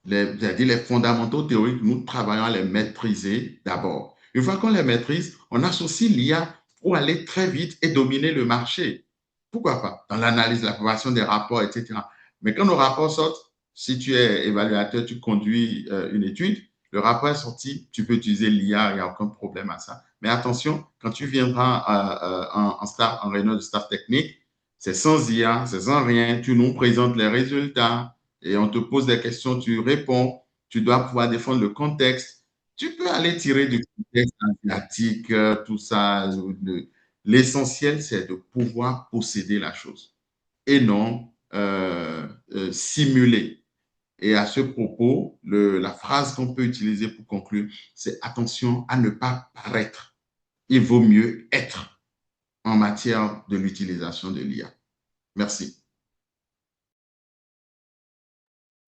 C'est-à-dire les fondamentaux théoriques, nous travaillons à les maîtriser d'abord. Une fois qu'on les maîtrise, on associe l'IA pour aller très vite et dominer le marché. Pourquoi pas? Dans l'analyse, la préparation des rapports, etc. Mais quand nos rapports sortent, si tu es évaluateur, tu conduis une étude, le rapport est sorti, tu peux utiliser l'IA, il n'y a aucun problème à ça. Mais attention, quand tu viendras en réunion de staff technique, c'est sans IA, c'est sans rien, tu nous présentes les résultats et on te pose des questions, tu réponds, tu dois pouvoir défendre le contexte. Tu peux aller tirer du contexte asiatique, tout ça. L'essentiel, c'est de pouvoir posséder la chose et non simuler. Et à ce propos, la phrase qu'on peut utiliser pour conclure, c'est attention à ne pas paraître. Il vaut mieux être en matière de l'utilisation de l'IA. Merci.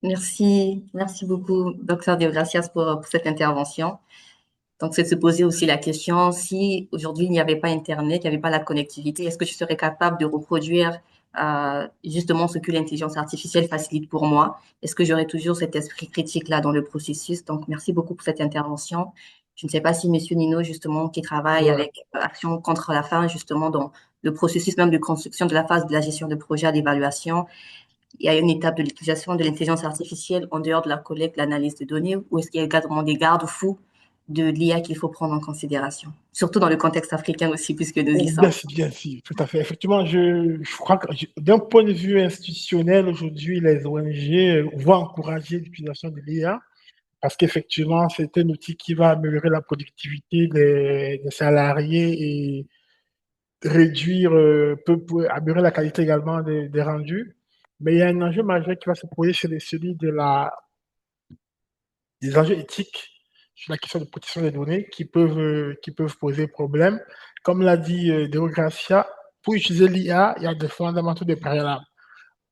Merci beaucoup, Dr. De Gracias, pour cette intervention. Donc, c'est de se poser aussi la question, si aujourd'hui il n'y avait pas Internet, il n'y avait pas la connectivité, est-ce que je serais capable de reproduire justement ce que l'intelligence artificielle facilite pour moi? Est-ce que j'aurais toujours cet esprit critique-là dans le processus? Donc, merci beaucoup pour cette intervention. Je ne sais pas si Monsieur Nino, justement, qui travaille avec Action contre la faim, justement, dans le processus même de construction de la phase de la gestion de projet à l'évaluation, il y a une étape de l'utilisation de l'intelligence artificielle en dehors de la collecte, l'analyse de données, ou est-ce qu'il y a également des garde-fous de l'IA qu'il faut prendre en considération, surtout dans le contexte africain aussi, puisque nous y sommes. Bien sûr, tout à fait. Effectivement, je crois que d'un point de vue institutionnel, aujourd'hui, les ONG vont encourager l'utilisation de l'IA parce qu'effectivement, c'est un outil qui va améliorer la productivité des salariés et réduire, peut améliorer la qualité également des rendus. Mais il y a un enjeu majeur qui va se poser, c'est celui des enjeux éthiques sur la question de protection des données qui peuvent poser problème. Comme l'a dit Deo Gracia, pour utiliser l'IA, il y a des fondamentaux des préalables.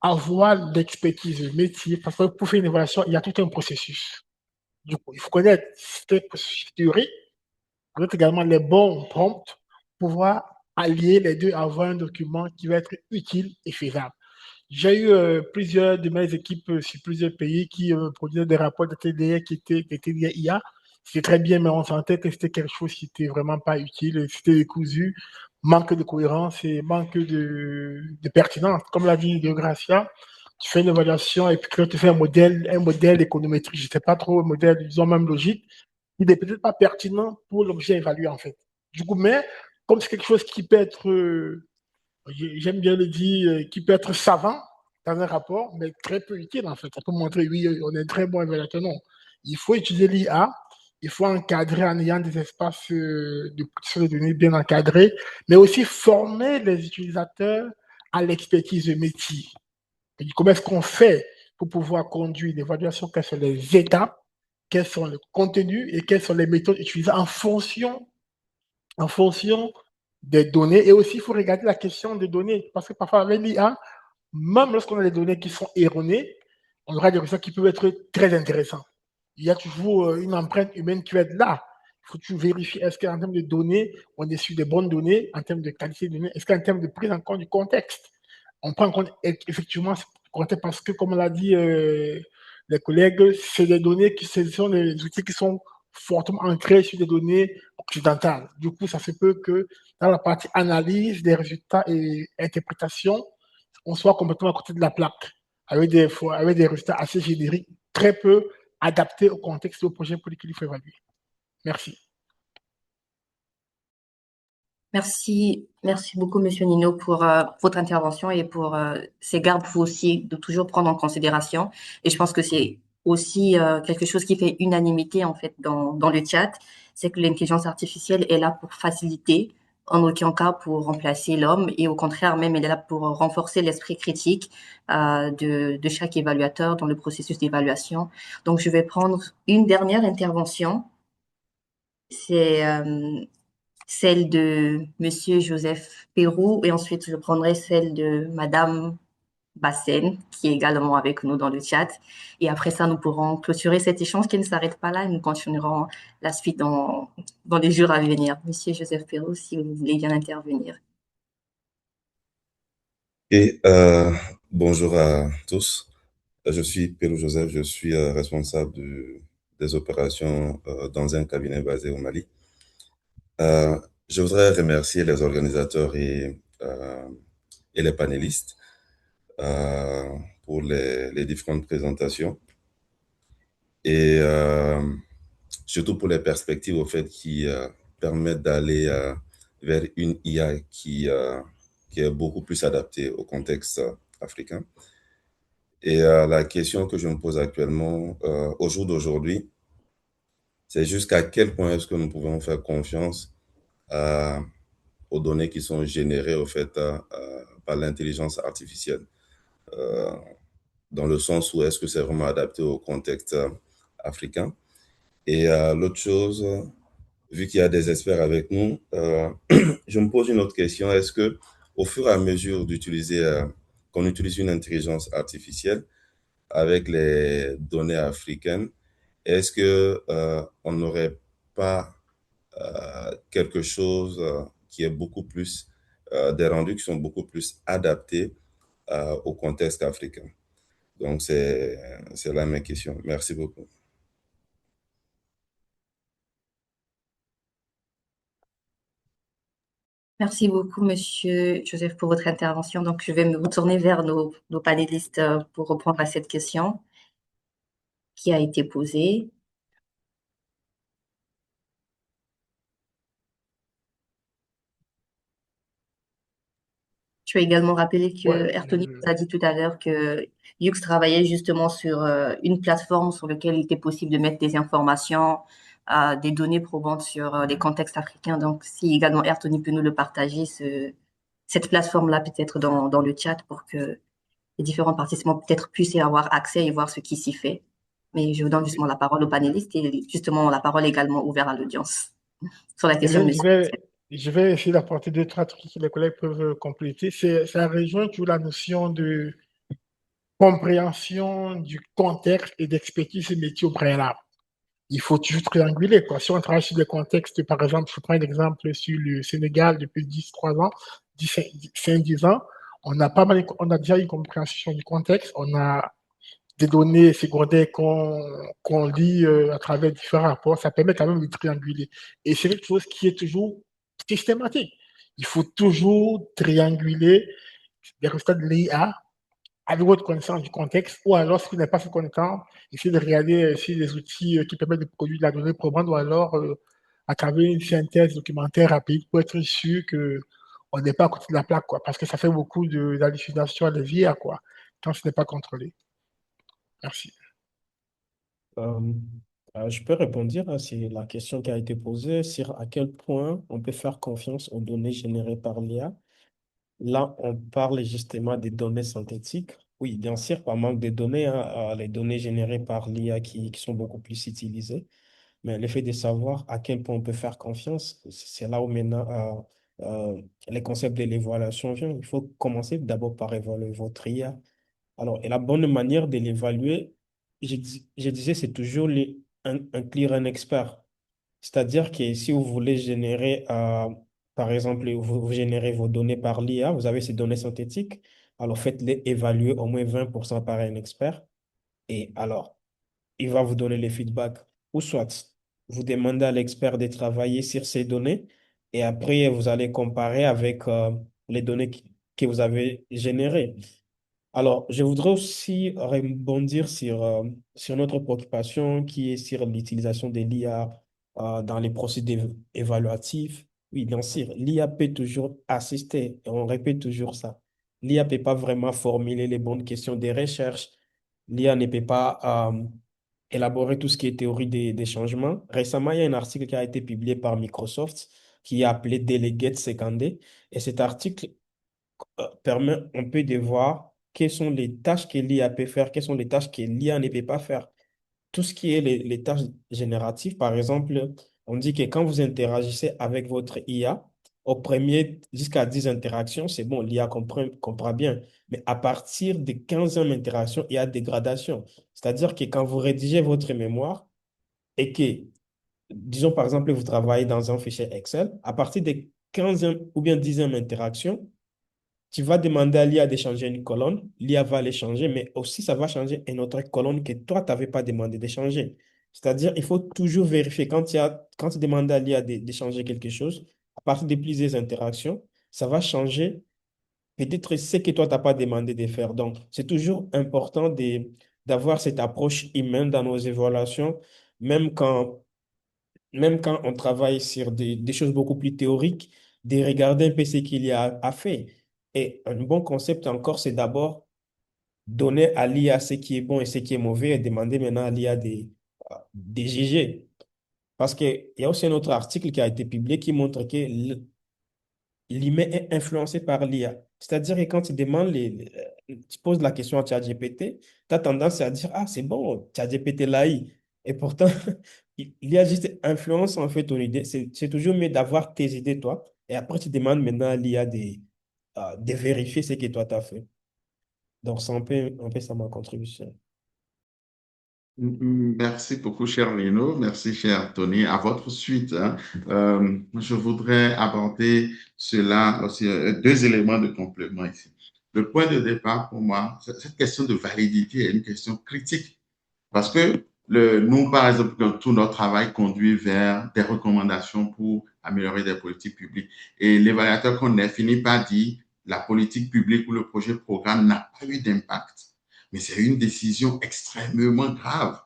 Avoir l'expertise métier, parce que pour faire une évaluation, il y a tout un processus. Du coup, il faut connaître ces processus théoriques, connaître également les bons prompts, pouvoir allier les deux, avoir un document qui va être utile et faisable. J'ai eu plusieurs de mes équipes sur plusieurs pays qui produisaient des rapports de TDA qui étaient liés à IA. C'était très bien, mais on sentait que c'était quelque chose qui n'était vraiment pas utile. C'était décousu, manque de cohérence et manque de pertinence. Comme l'a dit De Gracia, tu fais une évaluation et puis quand tu fais un modèle économétrique, je ne sais pas trop, un modèle, disons même logique, il n'est peut-être pas pertinent pour l'objet évalué en fait. Du coup, mais comme c'est quelque chose qui peut être j'aime bien le dire, qui peut être savant dans un rapport, mais très peu utile en fait. Ça peut montrer, oui, on est très bon évaluateur. Non. Il faut utiliser l'IA, il faut encadrer en ayant des espaces de protection des données bien encadrés, mais aussi former les utilisateurs à l'expertise métier. Et comment est-ce qu'on fait pour pouvoir conduire l'évaluation, quelles sont les étapes, quels sont les contenus et quelles sont les méthodes utilisées en fonction des données. Et aussi, il faut regarder la question des données. Parce que parfois, avec l'IA, même lorsqu'on a des données qui sont erronées, on aura des résultats qui peuvent être très intéressants. Il y a toujours une empreinte humaine qui va être là. Il faut toujours vérifier, est-ce qu'en termes de données, on est sur des bonnes données, en termes de qualité de données, est-ce qu'en termes de prise en compte du contexte, on prend en compte effectivement ce contexte parce que, comme l'a dit les collègues, c'est des données ce sont des outils qui sont fortement ancrés sur des données occidentales. Du coup, ça se peut que dans la partie analyse des résultats et interprétation, on soit complètement à côté de la plaque, avec des résultats assez génériques, très peu adaptés au contexte et au projet pour lequel il faut évaluer. Merci. Merci beaucoup, Monsieur Nino, pour votre intervention et pour ces garde-fous aussi de toujours prendre en considération. Et je pense que c'est aussi quelque chose qui fait unanimité en fait dans le chat, c'est que l'intelligence artificielle est là pour faciliter, en aucun cas pour remplacer l'homme, et au contraire même elle est là pour renforcer l'esprit critique de chaque évaluateur dans le processus d'évaluation. Donc je vais prendre une dernière intervention. C'est celle de Monsieur Joseph Perrou et ensuite je prendrai celle de Madame Bassène, qui est également avec nous dans le chat. Et après ça, nous pourrons clôturer cet échange qui ne s'arrête pas là et nous continuerons la suite dans les jours à venir. Monsieur Joseph Perrou, si vous voulez bien intervenir. Et bonjour à tous. Je suis Pedro Joseph, je suis responsable des opérations dans un cabinet basé au Mali. Je voudrais remercier les organisateurs et les panélistes euh, pour les différentes présentations et surtout pour les perspectives au fait qui permettent d'aller vers une IA qui est beaucoup plus adaptée au contexte africain. Et la question que je me pose actuellement, au jour d'aujourd'hui, c'est jusqu'à quel point est-ce que nous pouvons faire confiance à- aux données qui sont générées au fait par l'intelligence artificielle, euh, dans le sens où est-ce que c'est vraiment adapté au contexte africain. Et l'autre chose, vu qu'il y a des experts avec nous, je me pose une autre question. Est-ce que au fur et à mesure qu'on utilise une intelligence artificielle avec les données africaines, est-ce que on n'aurait pas quelque chose qui est beaucoup plus des rendus qui sont beaucoup plus adaptés au contexte africain? Donc c'est là mes questions. Merci beaucoup. Merci beaucoup, Monsieur Joseph, pour votre intervention. Donc, je vais me retourner vers nos panélistes pour répondre à cette question qui a été posée. Tu as également rappelé que Ouais, Ertoni nous a dit tout à l'heure que Yux travaillait justement sur une plateforme sur laquelle il était possible de mettre des informations, des données probantes sur les contextes africains. Donc, si également Ertoni peut nous le partager, cette plateforme-là peut-être dans le chat pour que les différents participants peut-être puissent y avoir accès et voir ce qui s'y fait. Mais je vous donne justement la parole aux panélistes et justement la parole également ouverte à l'audience sur la question de Hélène, monsieur. je vais essayer d'apporter deux, trois trucs que les collègues peuvent compléter. Ça rejoint toujours la notion de compréhension du contexte et d'expertise métier au préalable. Il faut toujours trianguler, quoi. Si on travaille sur des contextes, par exemple, je prends un exemple sur le Sénégal depuis 10, 3 ans, 10 ans, on a déjà une compréhension du contexte, on a des données secondaires qu'on lit à travers différents rapports, ça permet quand même de trianguler. Et c'est quelque chose qui est toujours systématique. Il faut toujours trianguler les résultats de l'IA avec votre connaissance du contexte, ou alors, si vous n'avez pas ce connaissance, essayez de regarder si les outils qui permettent de produire de la donnée probante, ou alors à travers une synthèse documentaire rapide pour être sûr qu'on n'est pas à côté de la plaque, quoi, parce que ça fait beaucoup d'hallucinations à la vie, quoi, quand ce n'est pas contrôlé. Merci. Euh, je peux répondre à la question qui a été posée sur à quel point on peut faire confiance aux données générées par l'IA. Là, on parle justement des données synthétiques. Oui, bien sûr, pas manque de données, hein, les données générées par l'IA qui sont beaucoup plus utilisées. Mais le fait de savoir à quel point on peut faire confiance, c'est là où maintenant les concepts de l'évaluation viennent. Il faut commencer d'abord par évaluer votre IA. Alors, et la bonne manière de l'évaluer, je disais, c'est toujours inclure un expert. C'est-à-dire que si vous voulez générer, par exemple, vous générez vos données par l'IA, vous avez ces données synthétiques, alors faites-les évaluer au moins 20% par un expert. Et alors, il va vous donner les feedbacks. Ou soit, vous demandez à l'expert de travailler sur ces données et après, vous allez comparer avec les données que vous avez générées. Alors, je voudrais aussi rebondir sur notre préoccupation qui est sur l'utilisation de l'IA dans les procédés évaluatifs. Oui, bien sûr, l'IA peut toujours assister, et on répète toujours ça. L'IA ne peut pas vraiment formuler les bonnes questions des recherches. L'IA ne peut pas élaborer tout ce qui est théorie des changements. Récemment, il y a un article qui a été publié par Microsoft qui est appelé Delegate Secondé. Et cet article permet un peu de voir quelles sont les tâches que l'IA peut faire, quelles sont les tâches que l'IA ne peut pas faire. Tout ce qui est les tâches génératives, par exemple, On dit que quand vous interagissez avec votre IA, au premier, jusqu'à 10 interactions, c'est bon, l'IA comprend bien. Mais à partir de 15e interaction, il y a dégradation. C'est-à-dire que quand vous rédigez votre mémoire et que, disons par exemple, vous travaillez dans un fichier Excel, à partir de 15e ou bien 10e interaction, tu vas demander à l'IA de changer une colonne, l'IA va les changer, mais aussi ça va changer une autre colonne que toi, tu n'avais pas demandé de changer. C'est-à-dire, il faut toujours vérifier quand tu demandes à l'IA de changer quelque chose, à partir de plusieurs interactions, ça va changer peut-être ce que toi, tu n'as pas demandé de faire. Donc, c'est toujours important d'avoir cette approche humaine dans nos évaluations, même quand même quand on travaille sur des choses beaucoup plus théoriques, de regarder un peu ce qu'il y a à faire. Et un bon concept encore, c'est d'abord donner à l'IA ce qui est bon et ce qui est mauvais et demander maintenant à l'IA de juger. Parce qu'il y a aussi un autre article qui a été publié qui montre que l'humain est influencé par l'IA. C'est-à-dire que quand tu demandes tu poses la question à ChatGPT, tu as tendance à dire, ah, c'est bon, ChatGPT l'a eu. Et pourtant, il y a juste influence en fait ton idée. C'est toujours mieux d'avoir tes idées, toi. Et après, tu demandes maintenant à l'IA de vérifier ce que toi, tu as fait. Donc, c'est un peu ça ma contribution. Merci beaucoup, cher Lino. Merci, cher Tony. À votre suite, hein. Je voudrais aborder cela aussi, deux éléments de complément ici. Le point de départ pour moi, cette question de validité est une question critique parce que nous, par exemple, tout notre travail conduit vers des recommandations pour améliorer des politiques publiques. Et l'évaluateur qu'on est finit par dire la politique publique ou le projet programme n'a pas eu d'impact. Mais c'est une décision extrêmement grave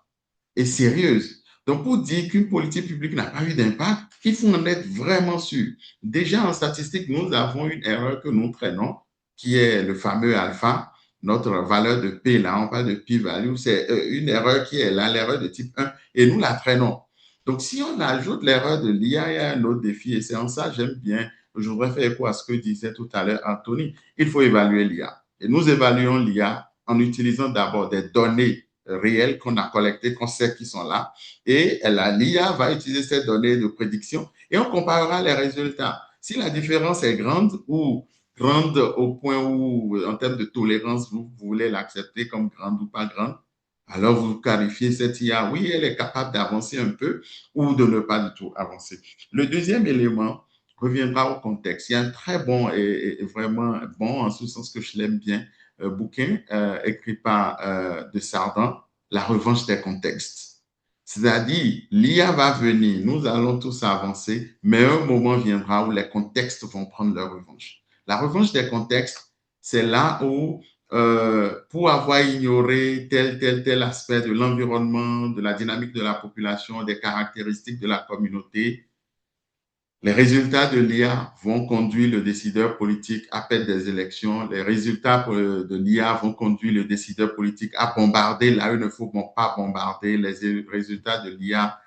et sérieuse. Donc, pour dire qu'une politique publique n'a pas eu d'impact, il faut en être vraiment sûr. Déjà, en statistique, nous avons une erreur que nous traînons, qui est le fameux alpha, notre valeur de P, là, on parle de p-value, c'est une erreur qui est là, l'erreur de type 1, et nous la traînons. Donc, si on ajoute l'erreur de l'IA, il y a un autre défi, et c'est en ça j'aime bien, je voudrais faire écho à ce que disait tout à l'heure Anthony, il faut évaluer l'IA. Et nous évaluons l'IA en utilisant d'abord des données réelles qu'on a collectées, qu'on sait qui sont là, et l'IA va utiliser ces données de prédiction, et on comparera les résultats. Si la différence est grande ou grande au point où, en termes de tolérance, vous voulez l'accepter comme grande ou pas grande, alors vous qualifiez cette IA, oui, elle est capable d'avancer un peu ou de ne pas du tout avancer. Le deuxième élément reviendra au contexte. Il y a un très bon et vraiment bon, en ce sens que je l'aime bien, bouquin écrit par de Sardan, La revanche des contextes. C'est-à-dire, l'IA va venir, nous allons tous avancer, mais un moment viendra où les contextes vont prendre leur revanche. La revanche des contextes, c'est là où, pour avoir ignoré tel aspect de l'environnement, de la dynamique de la population, des caractéristiques de la communauté, les résultats de l'IA vont conduire le décideur politique à perdre des élections. Les résultats de l'IA vont conduire le décideur politique à bombarder là où il ne faut pas bombarder. Les résultats de l'IA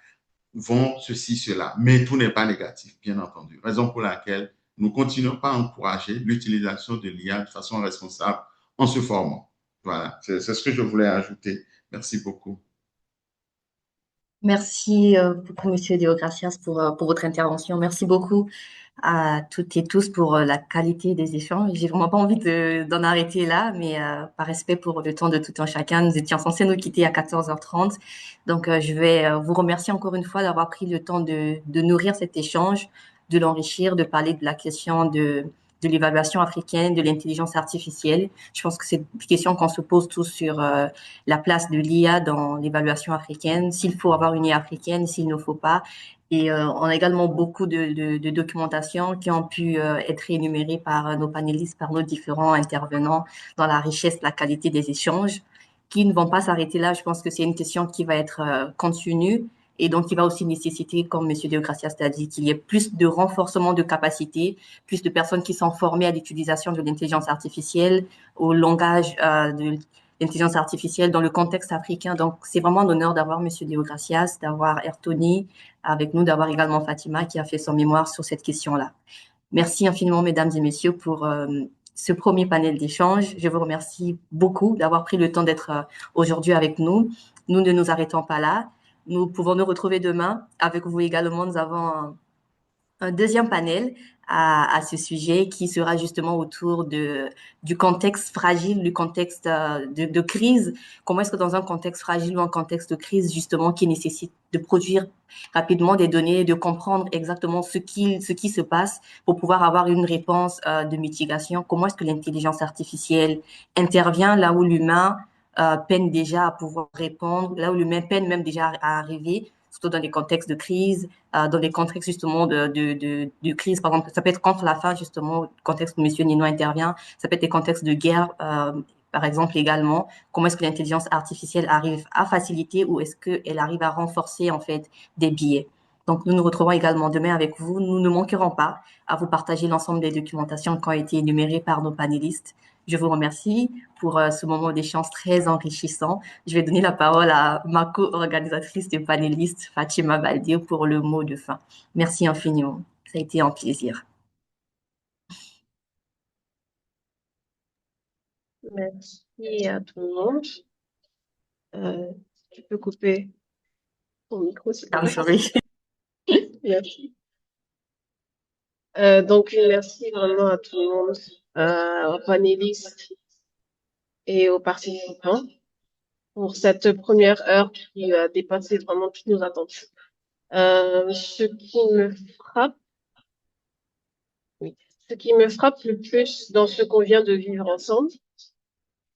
vont ceci, cela. Mais tout n'est pas négatif, bien entendu. Raison pour laquelle nous continuons pas à encourager l'utilisation de l'IA de façon responsable en se formant. Voilà, c'est ce que je voulais ajouter. Merci beaucoup. Merci beaucoup, Monsieur Deogracias, pour votre intervention. Merci beaucoup à toutes et tous pour la qualité des échanges. J'ai vraiment pas envie d'en arrêter là, mais par respect pour le temps de tout un chacun, nous étions censés nous quitter à 14h30. Donc, je vais vous remercier encore une fois d'avoir pris le temps de nourrir cet échange, de l'enrichir, de parler de la question de l'évaluation africaine, de l'intelligence artificielle. Je pense que c'est une question qu'on se pose tous sur la place de l'IA dans l'évaluation africaine, s'il faut avoir une IA africaine, s'il ne faut pas. Et on a également beaucoup de documentation qui ont pu être énumérées par nos panélistes, par nos différents intervenants dans la richesse, la qualité des échanges, qui ne vont pas s'arrêter là. Je pense que c'est une question qui va être continue et donc il va aussi nécessiter, comme M. Deogracias l'a dit, qu'il y ait plus de renforcement de capacités, plus de personnes qui sont formées à l'utilisation de l'intelligence artificielle, au langage de l'intelligence artificielle dans le contexte africain. Donc, c'est vraiment un honneur d'avoir M. Deogracias, d'avoir Ertoni avec nous, d'avoir également Fatima qui a fait son mémoire sur cette question-là. Merci infiniment, mesdames et messieurs, pour ce premier panel d'échange. Je vous remercie beaucoup d'avoir pris le temps d'être aujourd'hui avec nous. Nous ne nous arrêtons pas là. nous pouvons nous retrouver demain. Avec vous également, nous avons un deuxième panel à ce sujet qui sera justement autour du contexte fragile, du contexte de crise. Comment est-ce que dans un contexte fragile ou un contexte de crise, justement, qui nécessite de produire rapidement des données, de comprendre exactement ce qui se passe pour pouvoir avoir une réponse de mitigation, comment est-ce que l'intelligence artificielle intervient là où l'humain peine déjà à pouvoir répondre, là où l'humain peine même déjà à arriver, surtout dans des contextes de crise, dans des contextes justement de crise, par exemple, ça peut être contre la fin justement, le contexte où Monsieur Nino intervient, ça peut être des contextes de guerre, par exemple également. Comment est-ce que l'intelligence artificielle arrive à faciliter ou est-ce qu'elle arrive à renforcer en fait des biais? Donc nous nous retrouvons également demain avec vous. Nous ne manquerons pas à vous partager l'ensemble des documentations qui ont été énumérées par nos panélistes. Je vous remercie pour ce moment d'échange très enrichissant. Je vais donner la parole à ma co-organisatrice et panéliste, Fatima Baldir, pour le mot de fin. Merci infiniment. Ça a été un plaisir. Merci à tout le monde. Tu peux couper ton micro, s'il te I'm plaît. sorry. Merci. Donc, merci vraiment à tout le monde, aux panélistes et aux participants pour cette première heure qui a dépassé vraiment toutes nos attentes. Ce qui me frappe, oui, ce qui me frappe le plus dans ce qu'on vient de vivre ensemble,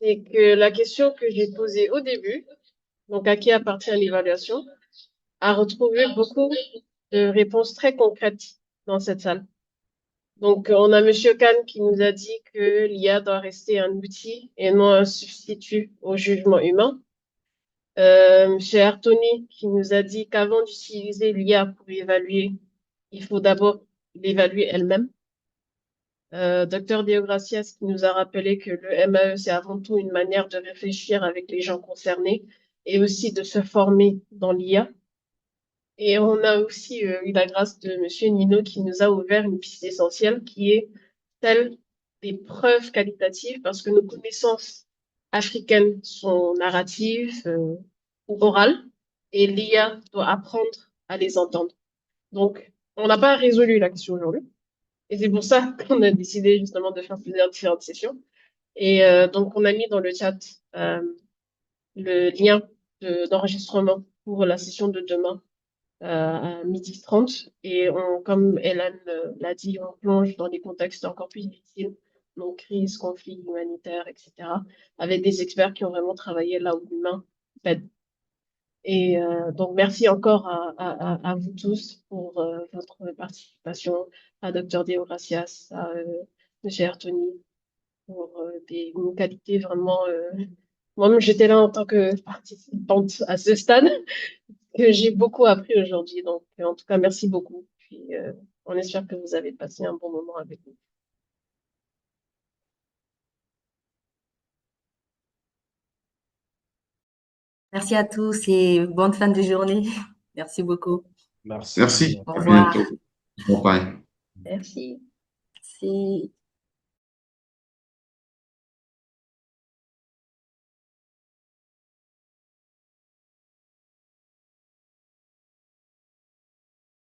c'est que la question que j'ai posée au début, donc à qui appartient l'évaluation, a retrouvé beaucoup de réponses très concrètes dans cette salle. Donc, on a Monsieur Kahn qui nous a dit que l'IA doit rester un outil et non un substitut au jugement humain. Monsieur Artoni qui nous a dit qu'avant d'utiliser l'IA pour évaluer, il faut d'abord l'évaluer elle-même. Docteur Deogracias qui nous a rappelé que le MAE, c'est avant tout une manière de réfléchir avec les gens concernés et aussi de se former dans l'IA. Et on a aussi eu la grâce de Monsieur Nino qui nous a ouvert une piste essentielle qui est celle des preuves qualitatives parce que nos connaissances africaines sont narratives ou orales et l'IA doit apprendre à les entendre. Donc, on n'a pas résolu la question aujourd'hui. Et c'est pour ça qu'on a décidé justement de faire plusieurs différentes sessions. Et donc, on a mis dans le chat le lien d'enregistrement pour la session de demain à 12h30. Et comme Hélène l'a dit, on plonge dans des contextes encore plus difficiles, donc crise, conflit humanitaire, etc., avec des experts qui ont vraiment travaillé là où l'humain pède. Et donc, merci encore à vous tous pour votre participation, à Dr. Deogracias, à M. Artoni, pour une qualité vraiment... Moi-même, j'étais là en tant que participante à ce stade, que j'ai beaucoup appris aujourd'hui. Donc, en tout cas, merci beaucoup. Puis, on espère que vous avez passé un bon moment avec nous. Merci à tous et bonne fin de journée. Merci beaucoup. Merci. Merci. Au À revoir. bientôt. Bye bye. Merci. Merci.